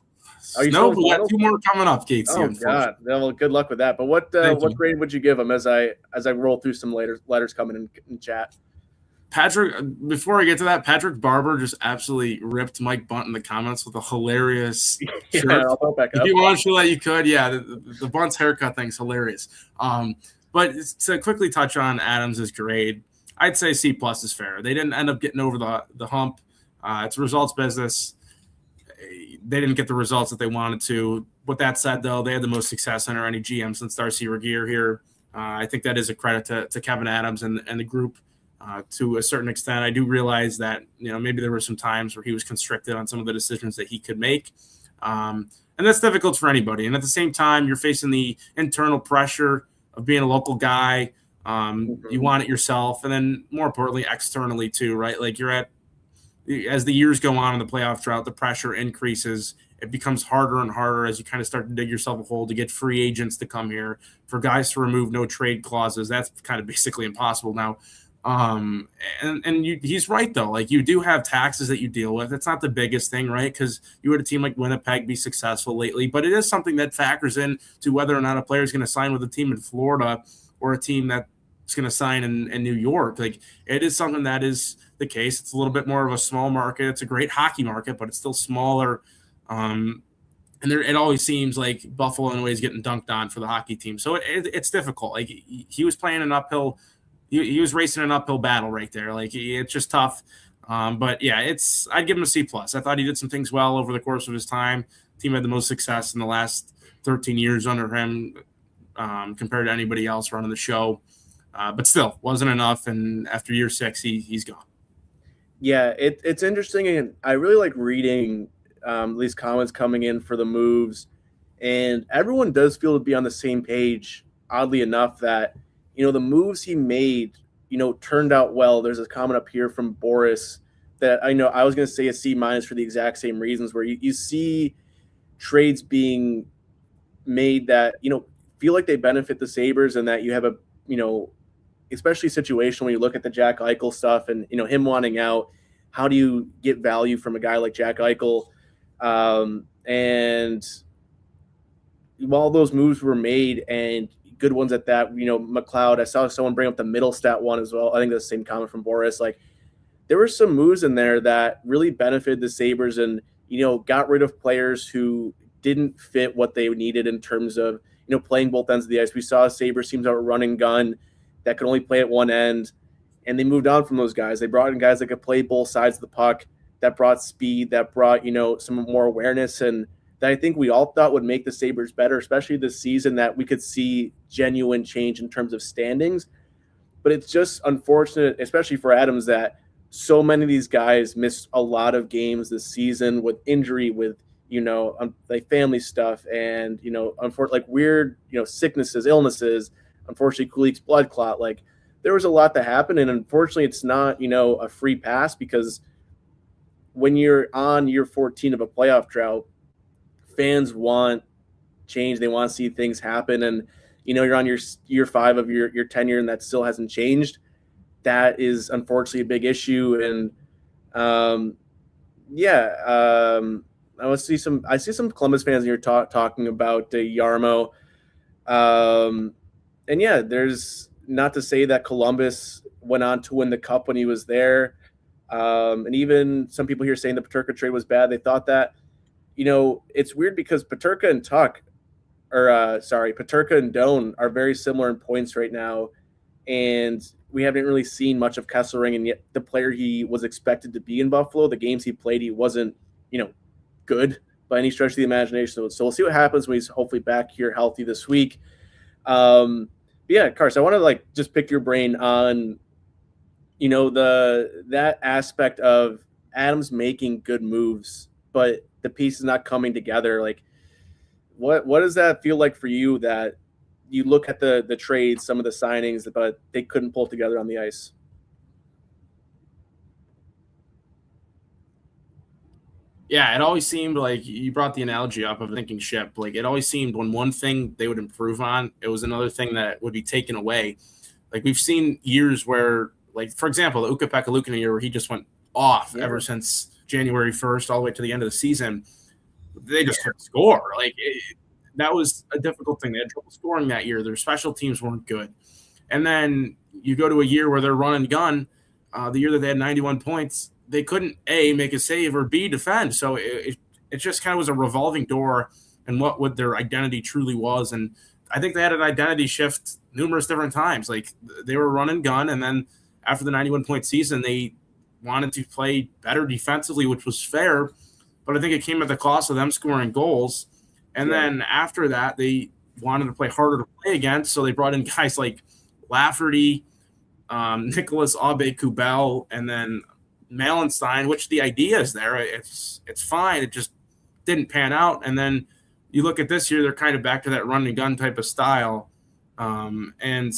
We got 2 more coming up, Gatesy. Oh God! Well, good luck with that. But what grade would you give him as I roll through some letters coming in chat? Patrick, before I get to that, Patrick Barber just absolutely ripped Mike Bunt in the comments with a hilarious shirt. I'll throw it back if up. you want to show that, you could. Yeah, the Bunt's haircut thing's hilarious. But to quickly touch on Adams' grade, I'd say C+ is fair. They didn't end up getting over the hump. It's a results business. They didn't get the results that they wanted to. With that said, though, they had the most success under any GM since Darcy Regier here. I think that is a credit to Kevyn Adams and the group to a certain extent. I do realize that maybe there were some times where he was constricted on some of the decisions that he could make. And that's difficult for anybody. And at the same time, you're facing the internal pressure of being a local guy. You want it yourself. And then more importantly, externally too, right? Like as the years go on in the playoff drought, the pressure increases. It becomes harder and harder as you kind of start to dig yourself a hole to get free agents to come here, for guys to remove no trade clauses. That's kind of basically impossible now. He's right, though. Like, you do have taxes that you deal with. It's not the biggest thing, right? Because you had a team like Winnipeg be successful lately, but it is something that factors in to whether or not a player is going to sign with a team in Florida or a team that's going to sign in New York. Like, it is something that is the case. It's a little bit more of a small market. It's a great hockey market, but it's still smaller. And it always seems like Buffalo in a way is getting dunked on for the hockey team. So it's difficult. Like, he was playing an uphill. He was racing an uphill battle right there. Like, it's just tough. But yeah, I'd give him a C+. I thought he did some things well over the course of his time. Team had the most success in the last 13 years under him compared to anybody else running the show. But still, wasn't enough. And after year 6, he's gone. Yeah, it's interesting. And I really like reading these comments coming in for the moves. And everyone does feel to be on the same page, oddly enough, that the moves he made, turned out well. There's a comment up here from Boris that I know I was going to say a C- for the exact same reasons, where you see trades being made that, feel like they benefit the Sabres, and that you have a, especially situation when you look at the Jack Eichel stuff and, him wanting out. How do you get value from a guy like Jack Eichel? And while those moves were made, and good ones at that, McLeod, I saw someone bring up the Middlestat one as well. I think that's the same comment from Boris. Like, there were some moves in there that really benefited the Sabres and, got rid of players who didn't fit what they needed in terms of, playing both ends of the ice. We saw Sabres teams that were run and gun that could only play at one end, and they moved on from those guys. They brought in guys that could play both sides of the puck, that brought speed, that brought, some more awareness, and that I think we all thought would make the Sabres better, especially this season, that we could see genuine change in terms of standings. But it's just unfortunate, especially for Adams, that so many of these guys missed a lot of games this season with injury, with, like family stuff and, unfortunately, like weird, sicknesses, illnesses, unfortunately, Kulik's blood clot. Like, there was a lot that happened. And unfortunately, it's not, a free pass, because when you're on year 14 of a playoff drought, fans want change. They want to see things happen. And, you're on your year 5 of your tenure and that still hasn't changed. That is unfortunately a big issue. And I see some Columbus fans here talking about Jarmo. And yeah, there's not to say that Columbus went on to win the cup when he was there. And even some people here saying the Peterka trade was bad. They thought that, it's weird because Peterka and Doan are very similar in points right now. And we haven't really seen much of Kesselring, and yet the player he was expected to be in Buffalo, the games he played, he wasn't, good by any stretch of the imagination. So we'll see what happens when he's hopefully back here healthy this week. Yeah, Carson, I want to just pick your brain on, that aspect of Adams making good moves, but the piece is not coming together. Like, what does that feel like for you, that you look at the trades, some of the signings, but they couldn't pull together on the ice? Yeah, it always seemed like you brought the analogy up of a sinking ship. Like, it always seemed when one thing they would improve on, it was another thing that would be taken away. Like, we've seen years where, like, for example, the Ukko-Pekka Luukkonen year where he just went off ever since January 1st all the way to the end of the season. They just couldn't score. Like, that was a difficult thing. They had trouble scoring that year. Their special teams weren't good. And then you go to a year where they're run and gun, the year that they had 91 points, they couldn't A, make a save, or B, defend. So it just kind of was a revolving door and what their identity truly was. And I think they had an identity shift numerous different times. Like they were run and gun, and then after the 91-point season, they wanted to play better defensively, which was fair, but I think it came at the cost of them scoring goals. And then after that, they wanted to play harder to play against, so they brought in guys like Lafferty, Nicholas Aube-Kubel, and then Malenstein, which the idea is there. It's fine. It just didn't pan out. And then you look at this year, they're kind of back to that run and gun type of style. And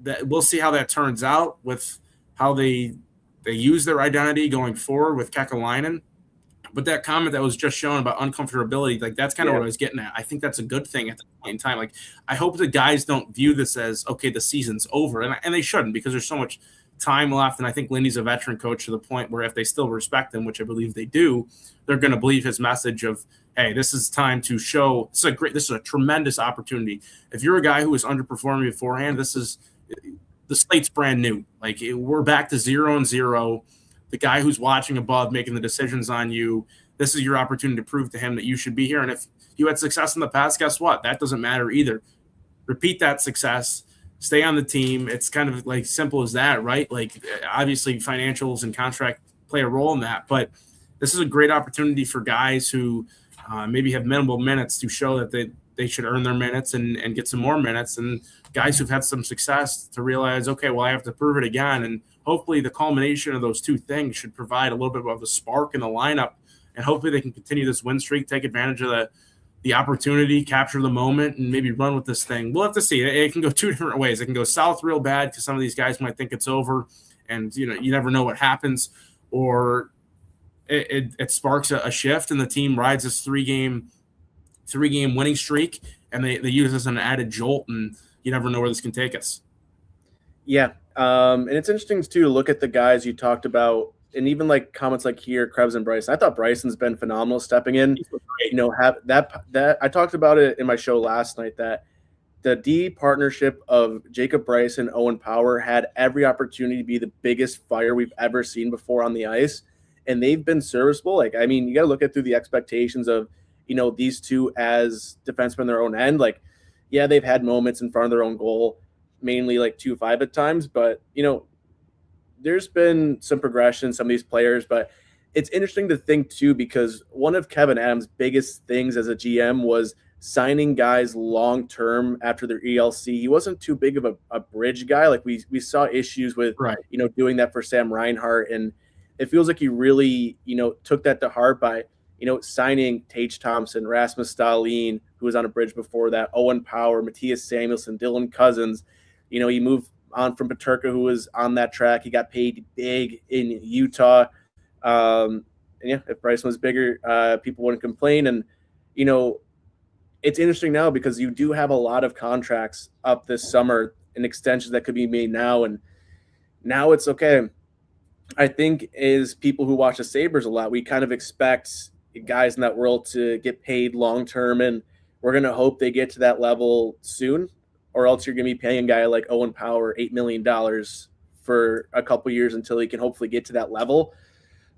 that we'll see how that turns out with how they use their identity going forward with Kekäläinen. But that comment that was just shown about uncomfortability, like that's kind of what I was getting at. I think that's a good thing at the point in time. Like I hope the guys don't view this as, okay, the season's over. And they shouldn't, because there's so much time left. And I think Lindy's a veteran coach to the point where if they still respect him, which I believe they do, they're going to believe his message of, hey, this is time to show. This is a tremendous opportunity. If you're a guy who was underperforming beforehand, the slate's brand new. Like we're back to 0-0. The guy who's watching above, making the decisions on you, this is your opportunity to prove to him that you should be here. And if you had success in the past, guess what? That doesn't matter either. Repeat that success. Stay on the team. It's kind of like simple as that, right? Like obviously financials and contract play a role in that, but this is a great opportunity for guys who maybe have minimal minutes to show that they should earn their minutes and get some more minutes, and guys who've had some success to realize, okay, well, I have to prove it again. And hopefully the culmination of those two things should provide a little bit of a spark in the lineup, and hopefully they can continue this win streak, take advantage of the opportunity, capture the moment, and maybe run with this thing. We'll have to see. It can go two different ways. It can go south real bad because some of these guys might think it's over, and you never know what happens, or it sparks a shift and the team rides this three-game winning streak, and they use this as an added jolt, and you never know where this can take us. Yeah. And it's interesting too to look at the guys you talked about, and even like comments like here, Krebs and Bryson. I thought Bryson's been phenomenal stepping in. Have that I talked about it in my show last night, that the D partnership of Jacob Bryson, Owen Power had every opportunity to be the biggest fire we've ever seen before on the ice, and they've been serviceable. Like, I mean, you got to look at through the expectations of these two as defensemen on their own end. Like, yeah, they've had moments in front of their own goal, mainly like 2-5 at times, but there's been some progression in some of these players. But it's interesting to think too, because one of Kevyn Adams' biggest things as a GM was signing guys long term after their ELC. He wasn't too big of a bridge guy. Like we saw issues with doing that for Sam Reinhart, and it feels like he really took that to heart by signing Tage Thompson, Rasmus Dahlin, who was on a bridge before that, Owen Power, Matthias Samuelsson, Dylan Cousins. He moved on from Peterka, who was on that track. He got paid big in Utah. And if Bryson was bigger, people wouldn't complain. And, it's interesting now because you do have a lot of contracts up this summer and extensions that could be made now. And now it's okay. I think as people who watch the Sabres a lot, we kind of expect guys in that world to get paid long-term, and we're going to hope they get to that level soon, or else you're going to be paying a guy like Owen Power $8 million for a couple years until he can hopefully get to that level.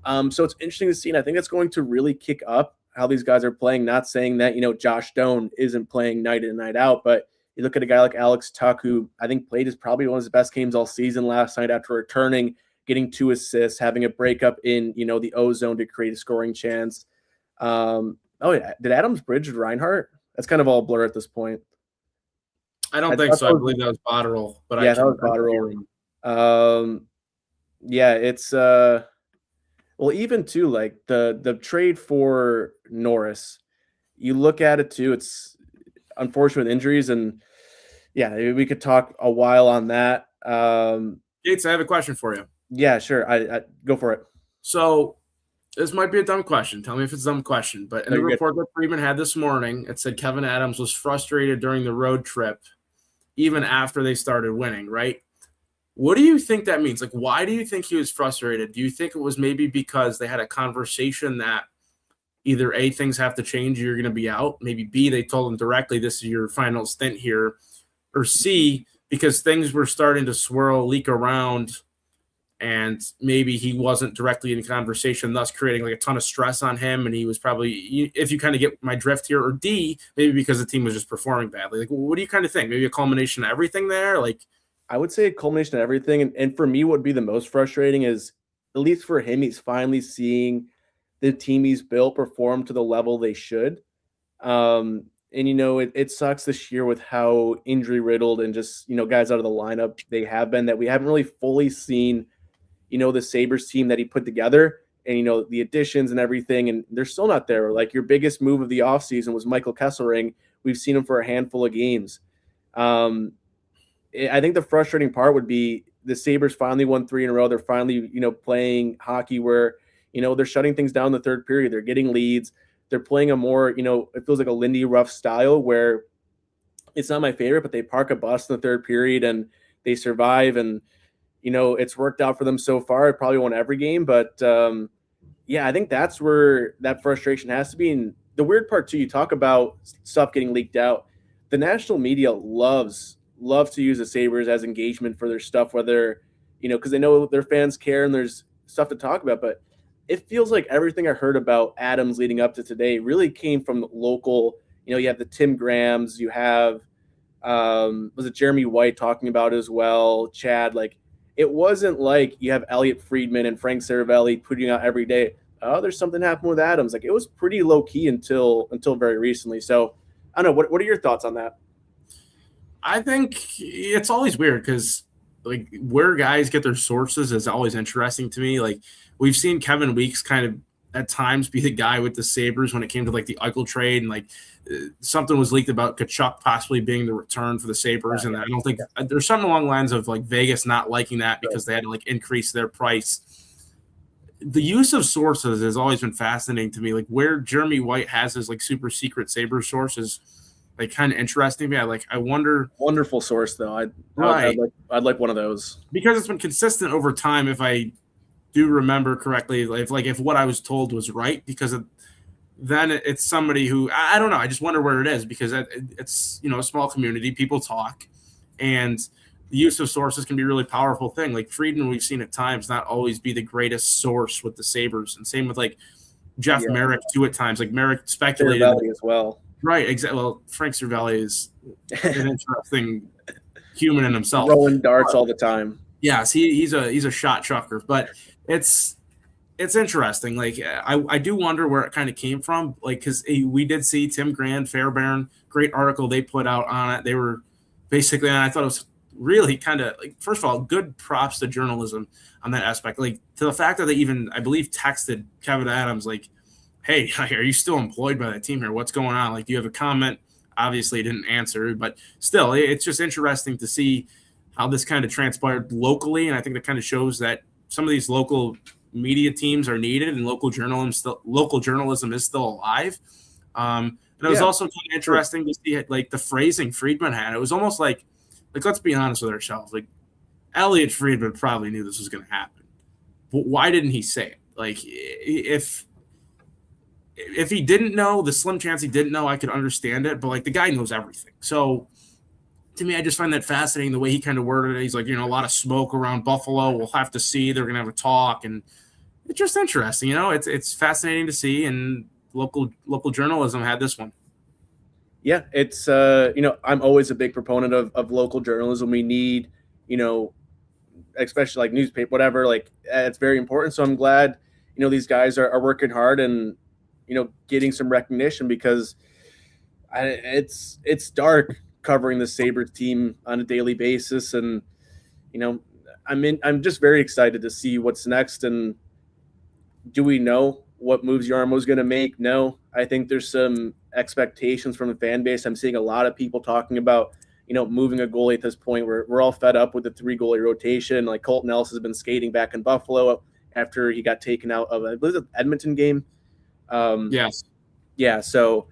So it's interesting to see, and I think it's going to really kick up how these guys are playing. Not saying that, Josh Doan isn't playing night in and night out, but you look at a guy like Alex Tuck, who I think played is probably one of his best games all season last night after returning, getting 2 assists, having a breakup in, the O-zone to create a scoring chance. Did Adams bridge Reinhart? That's kind of all blur at this point. I don't think so. I believe that was Botterill, but that was Botterill. It's well, even too, like the trade for Norris, you look at it too, it's unfortunate injuries, and we could talk a while on that. Gates, I have a question for you. Yeah, sure. I go for it. So this might be a dumb question. Tell me if it's a dumb question. But in the report that Friedman had this morning, it said Kevyn Adams was frustrated during the road trip, even after they started winning, right? What do you think that means? Like, why do you think he was frustrated? Do you think it was maybe because they had a conversation that either A, things have to change, you're going to be out, maybe B, they told him directly, this is your final stint here, or C, because things were starting to swirl, leak around, and maybe he wasn't directly in conversation, thus creating like a ton of stress on him. And he was probably, if you kind of get my drift here, or D, maybe because the team was just performing badly. Like, what do you kind of think? Maybe a culmination of everything there? Like, I would say a culmination of everything. And for me, what would be the most frustrating is, at least for him, he's finally seeing the team he's built perform to the level they should. And, it sucks this year with how injury riddled and just, guys out of the lineup they have been, that we haven't really fully seen, the Sabres team that he put together, and, the additions and everything. And they're still not there. Like, your biggest move of the offseason was Michael Kesselring. We've seen him for a handful of games. I think the frustrating part would be the Sabres finally won 3 in a row. They're finally, playing hockey where, they're shutting things down in the third period. They're getting leads. They're playing a more, it feels like a Lindy Ruff style where it's not my favorite, but they park a bus in the third period and they survive. And, it's worked out for them so far. It probably won every game, but I think that's where that frustration has to be. And the weird part too, you talk about stuff getting leaked out. The national media loves to use the Sabres as engagement for their stuff, whether, because they know their fans care and there's stuff to talk about. But it feels like everything I heard about Adams leading up to today really came from local. You have the Tim Grahams, you have, was it Jeremy White talking about it as well, Chad. Like, it wasn't like you have Elliot Friedman and Frank Saravelli putting out every day, oh, there's something happened with Adams. Like, it was pretty low key until very recently. So I don't know. What are your thoughts on that? I think it's always weird because, like, where guys get their sources is always interesting to me. Like, we've seen Kevin Weeks kind of at times be the guy with the Sabres when it came to like the Eichel trade, and like something was leaked about Tkachuk possibly being the return for the Sabres. And I don't think there's something along the lines of like Vegas not liking that because they had to like increase their price. The use of sources has always been fascinating to me. Like, where Jeremy White has his like super secret Sabres sources, like, kind of interesting to me. I wonder. Wonderful source though. I'd like one of those because it's been consistent over time. If I do remember correctly, if what I was told was right, because then it's somebody who I don't know. I just wonder where it is because it's a small community. People talk, and the use of sources can be a really powerful thing. Like Friedman, we've seen at times not always be the greatest source with the Sabres, and same with like Jeff Merrick too at times. Like Merrick speculated as well. Right, exactly. Well, Frank Cervelli is an interesting human in himself. Throwing darts all the time. Yes, he's a shot chucker, but it's interesting. Like, I do wonder where it kind of came from. Like, because we did see Tim Grand, Fairbairn, great article they put out on it. They were basically, and I thought it was really kind of like, first of all, good props to journalism on that aspect. Like, to the fact that they even, I believe, texted Kevyn Adams like, hey, are you still employed by that team here? What's going on? Like, do you have a comment? Obviously, he didn't answer, but still, it's just interesting to see how this kind of transpired locally. And I think that kind of shows that some of these local media teams are needed and local journalism is still alive. And it was also kind of interesting to see like the phrasing Friedman had. It was almost like let's be honest with ourselves. Like, Elliot Friedman probably knew this was going to happen, but why didn't he say it? Like, if he didn't know, the slim chance he didn't know, I could understand it. But like, the guy knows everything. So to me, I just find that fascinating the way he kind of worded it. He's like, a lot of smoke around Buffalo. We'll have to see. They're going to have a talk, and it's just interesting. It's fascinating to see. And local journalism had this one. Yeah, it's I'm always a big proponent of local journalism. We need, especially like newspaper, whatever. Like, it's very important. So I'm glad these guys are working hard and getting some recognition, because it's dark covering the Sabres team on a daily basis. And, I'm just very excited to see what's next. And do we know what moves Jarmo's going to make? No, I think there's some expectations from the fan base. I'm seeing a lot of people talking about, moving a goalie at this point. We're all fed up with the 3 goalie rotation. Like, Colton Ellis has been skating back in Buffalo after he got taken out of, I believe, the Edmonton game. Yes. Yeah. So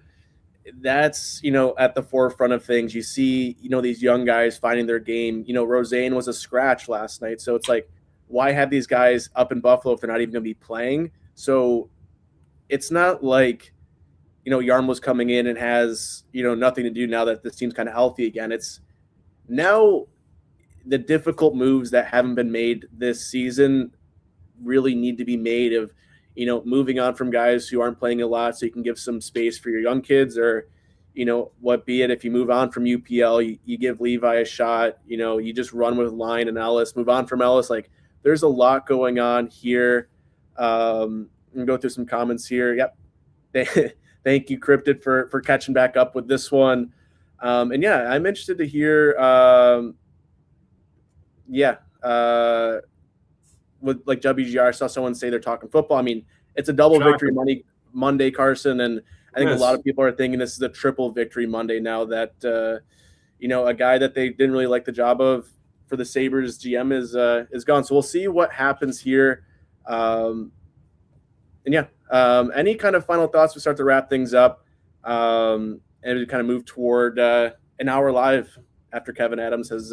that's, at the forefront of things. You see, these young guys finding their game. Rosane was a scratch last night. So it's like, why have these guys up in Buffalo if they're not even going to be playing? So it's not like, Jarmo's coming in and has, nothing to do now that this team's kind of healthy again. It's now the difficult moves that haven't been made this season really need to be made of, moving on from guys who aren't playing a lot so you can give some space for your young kids, or, what be it, if you move on from UPL, you give Levi a shot, you just run with Line and Ellis, move on from Ellis. Like, there's a lot going on here. I'm going to go through some comments here. Yep. Thank you, Cryptid, for catching back up with this one. And yeah, I'm interested to hear, with like WGR, I saw someone say they're talking football. I mean, it's a double victory Monday, Carson, and I think a lot of people are thinking this is a triple victory Monday now that a guy that they didn't really like the job of for the Sabres GM is gone. So we'll see what happens here. Any kind of final thoughts? We start to wrap things up, and we kind of move toward an hour live after Kevyn Adams has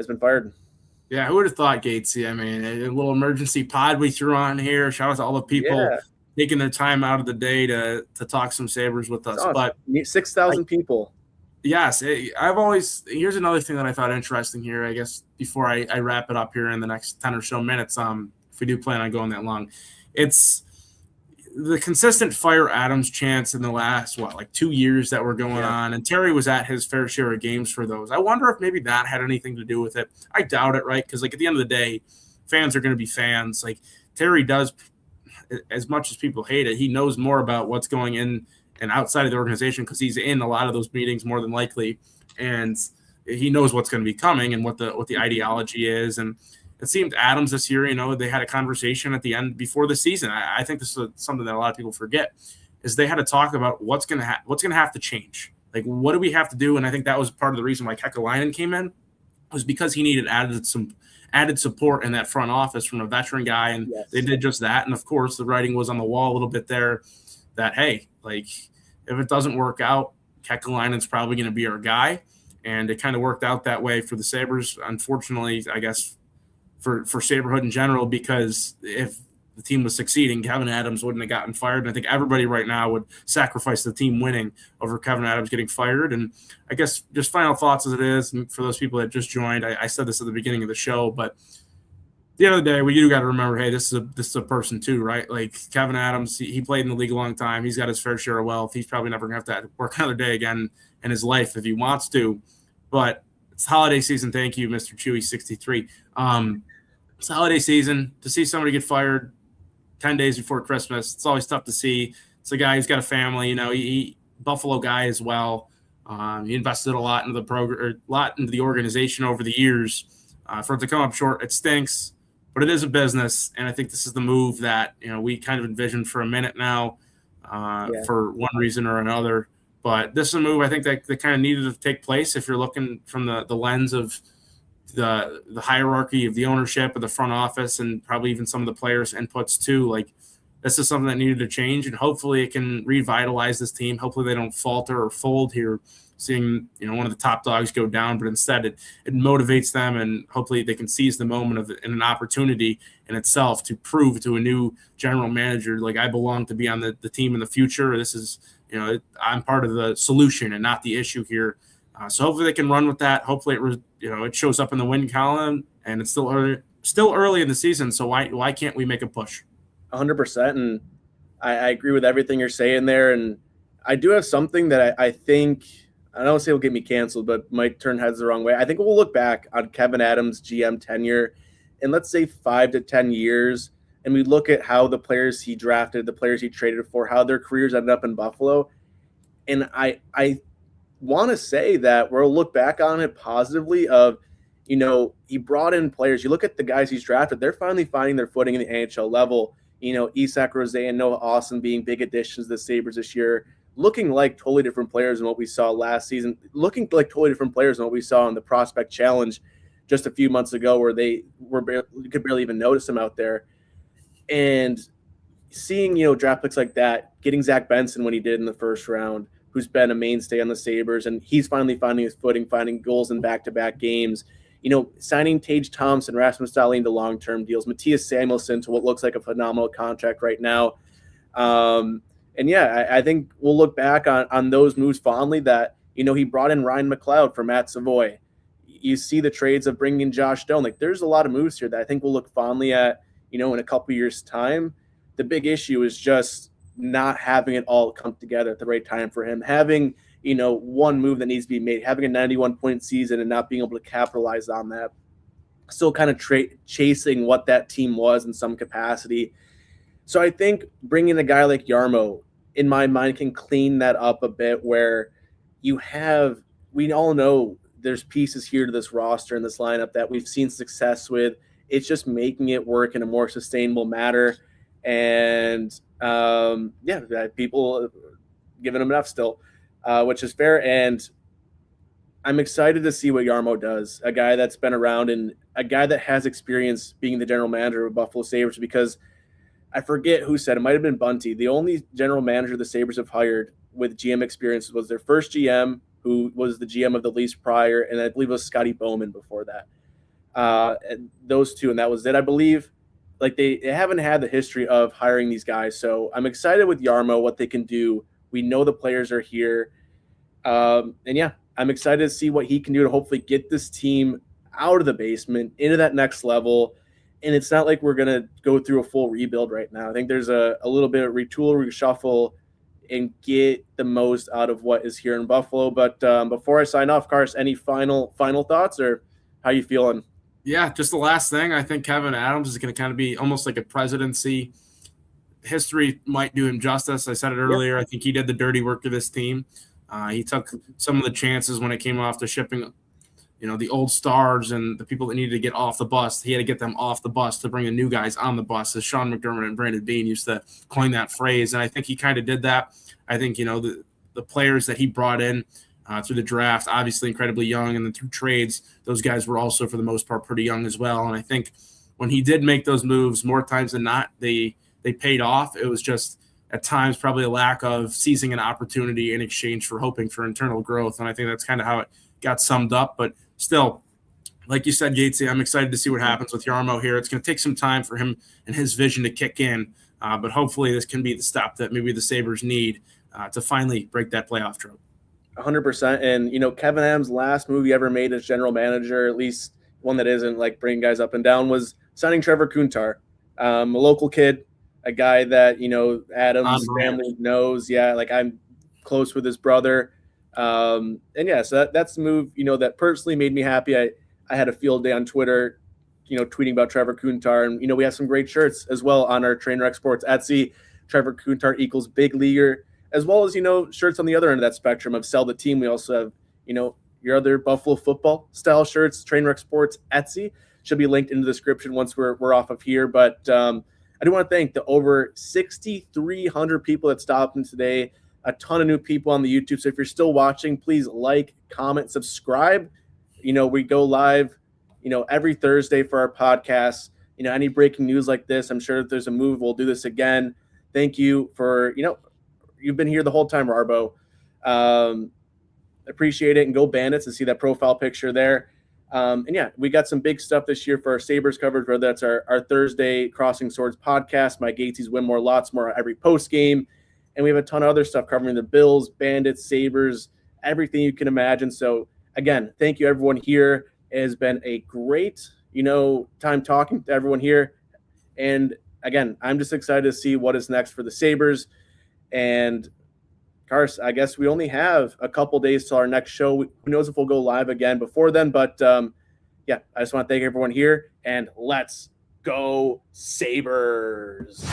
been fired. Yeah, who would have thought, Gatesy? I mean, a little emergency pod we threw on here. Shout out to all the people taking their time out of the day to talk some Sabres with us. Awesome. But 6,000 people. Yes, here's another thing that I thought interesting here, I guess, before I wrap it up here in the next 10 or so minutes, if we do plan on going that long. It's the consistent fire Adams chance in the last, 2 years that were going on, and Terry was at his fair share of games for those. I wonder if maybe that had anything to do with it. I doubt it, right? Because, at the end of the day, fans are going to be fans. Like, Terry does, as much as people hate it, he knows more about what's going in and outside of the organization because he's in a lot of those meetings more than likely, and he knows what's going to be coming and what the ideology is. And it seemed Adams this year, they had a conversation at the end before the season. I think this is something that a lot of people forget, is they had to talk about what's going to have to change. Like, what do we have to do? And I think that was part of the reason why Kekäläinen came in, was because he needed added support in that front office from a veteran guy, and they did just that. And of course, the writing was on the wall a little bit there that, hey, like, if it doesn't work out, Kekäläinen's probably going to be our guy. And it kind of worked out that way for the Sabres, unfortunately, I guess, for Saberhood in general, because if the team was succeeding, Kevyn Adams wouldn't have gotten fired. And I think everybody right now would sacrifice the team winning over Kevyn Adams getting fired. And I guess just final thoughts as it is, and for those people that just joined, I said this at the beginning of the show, but at the end of the day, we do got to remember, hey, this is a person too, right? Like, Kevyn Adams, he played in the league a long time. He's got his fair share of wealth. He's probably never going to have to work another day again in his life if he wants to. But it's holiday season. Thank you, Mr. Chewy63. It's holiday season. To see somebody get fired 10 days before Christmas, it's always tough to see. It's a guy who's got a family, he Buffalo guy as well. He invested a lot into the program, a lot into the organization over the years. For it to come up short, it stinks, but it is a business, and I think this is the move that we kind of envisioned for a minute now, for one reason or another. But this is a move I think that kind of needed to take place if you're looking from the lens of the hierarchy of the ownership of the front office, and probably even some of the players' inputs too. Like, this is something that needed to change, and hopefully it can revitalize this team. Hopefully they don't falter or fold here, seeing one of the top dogs go down, but instead it motivates them, and hopefully they can seize the moment of an opportunity in itself to prove to a new general manager, like, I belong to be on the team in the future. This is I'm part of the solution and not the issue here. So hopefully they can run with that. Hopefully it shows up in the win column, and it's still early in the season. So why can't we make a push? 100%. And I agree with everything you're saying there. And I do have something that I think, I don't say it'll get me canceled, but might turn heads the wrong way. I think we'll look back on Kevyn Adams' GM tenure in, let's say, 5 to 10 years, and we look at how the players he drafted, the players he traded for, how their careers ended up in Buffalo. And I want to say that we'll look back on it positively of, he brought in players. You look at the guys he's drafted, they're finally finding their footing in the NHL level. Isak Rosé and Noah Austin being big additions to the Sabres this year, looking like totally different players than what we saw last season, looking like totally different players than what we saw in the Prospect Challenge just a few months ago, where you could barely even notice them out there. And seeing, draft picks like that, getting Zach Benson when he did in the first round, who's been a mainstay on the Sabres, and he's finally finding his footing, finding goals in back-to-back games. Signing Tage Thompson, Rasmus Dahlin to long-term deals, Matthias Samuelsson to what looks like a phenomenal contract right now. I think we'll look back on those moves fondly that, he brought in Ryan McLeod for Matt Savoy. you see the trades of bringing in Josh Stone. Like, there's a lot of moves here that I think we'll look fondly at, in a couple of years' time. The big issue is just not having it all come together at the right time for him. Having, one move that needs to be made, having a 91-point season and not being able to capitalize on that. Still kind of chasing what that team was in some capacity. So I think bringing a guy like Jarmo, in my mind, can clean that up a bit, where we all know there's pieces here to this roster and this lineup that we've seen success with. It's just making it work in a more sustainable manner. And people giving him enough still, which is fair. And I'm excited to see what Jarmo does, a guy that's been around and a guy that has experience being the general manager of Buffalo Sabres, because I forget who said, it might have been Bunty, the only general manager the Sabres have hired with GM experience was their first GM, who was the GM of the Leafs prior, and I believe it was Scotty Bowman before that. Those two, and that was it, I believe. Like, they haven't had the history of hiring these guys, so I'm excited with Jarmo, what they can do. We know the players are here. I'm excited to see what he can do to hopefully get this team out of the basement, into that next level. And it's not like we're going to go through a full rebuild right now. I think there's a little bit of retool, reshuffle, and get the most out of what is here in Buffalo. But before I sign off, Cars, any final thoughts, or how you feeling? Yeah, just the last thing. I think Kevyn Adams is going to kind of be almost like a presidency. History might do him justice. I said it earlier. I think he did the dirty work of this team. He took some of the chances when it came off to shipping, the old stars and the people that needed to get off the bus. He had to get them off the bus to bring the new guys on the bus, as Sean McDermott and Brandon Beane used to coin that phrase. And I think he kind of did that. I think, the players that he brought in through the draft, obviously incredibly young, and then through trades, those guys were also, for the most part, pretty young as well. And I think when he did make those moves, more times than not, they paid off. It was just at times probably a lack of seizing an opportunity in exchange for hoping for internal growth. And I think that's kind of how it got summed up. But still, like you said, Gatesy, I'm excited to see what happens with Jarmo here. It's going to take some time for him and his vision to kick in. But hopefully this can be the step that maybe the Sabres need to finally break that playoff drought. 100%. And, Kevyn Adams' last move he ever made as general manager, at least one that isn't like bringing guys up and down, was signing Trevor Kuntar, a local kid, a guy that, Adams' family knows. Yeah, like, I'm close with his brother. So that's the move, that personally made me happy. I had a field day on Twitter, tweeting about Trevor Kuntar. And, we have some great shirts as well on our Trainwreck Sports Etsy. Trevor Kuntar equals big leaguer, as well as, shirts on the other end of that spectrum of sell the team. We also have, your other Buffalo football style shirts, Trainwreck Sports Etsy. Should be linked in the description once we're off of here. But I do want to thank the over 6,300 people that stopped in today. A ton of new people on the YouTube. So if you're still watching, please like, comment, subscribe. We go live, every Thursday for our podcast. Any breaking news like this, I'm sure if there's a move, we'll do this again. Thank you for, you've been here the whole time, Arbo. Appreciate it. And go Bandits and see that profile picture there. We got some big stuff this year for our Sabres coverage, whether that's our Thursday Crossing Swords podcast, my Gatesy's Win More, Lots More, every post game. And we have a ton of other stuff covering the Bills, Bandits, Sabres, everything you can imagine. So, again, thank you, everyone here. It has been a great, time talking to everyone here. And, again, I'm just excited to see what is next for the Sabres. And, Cars, I guess we only have a couple days till our next show. Who knows if we'll go live again before then. But, I just want to thank everyone here. And let's go Sabres.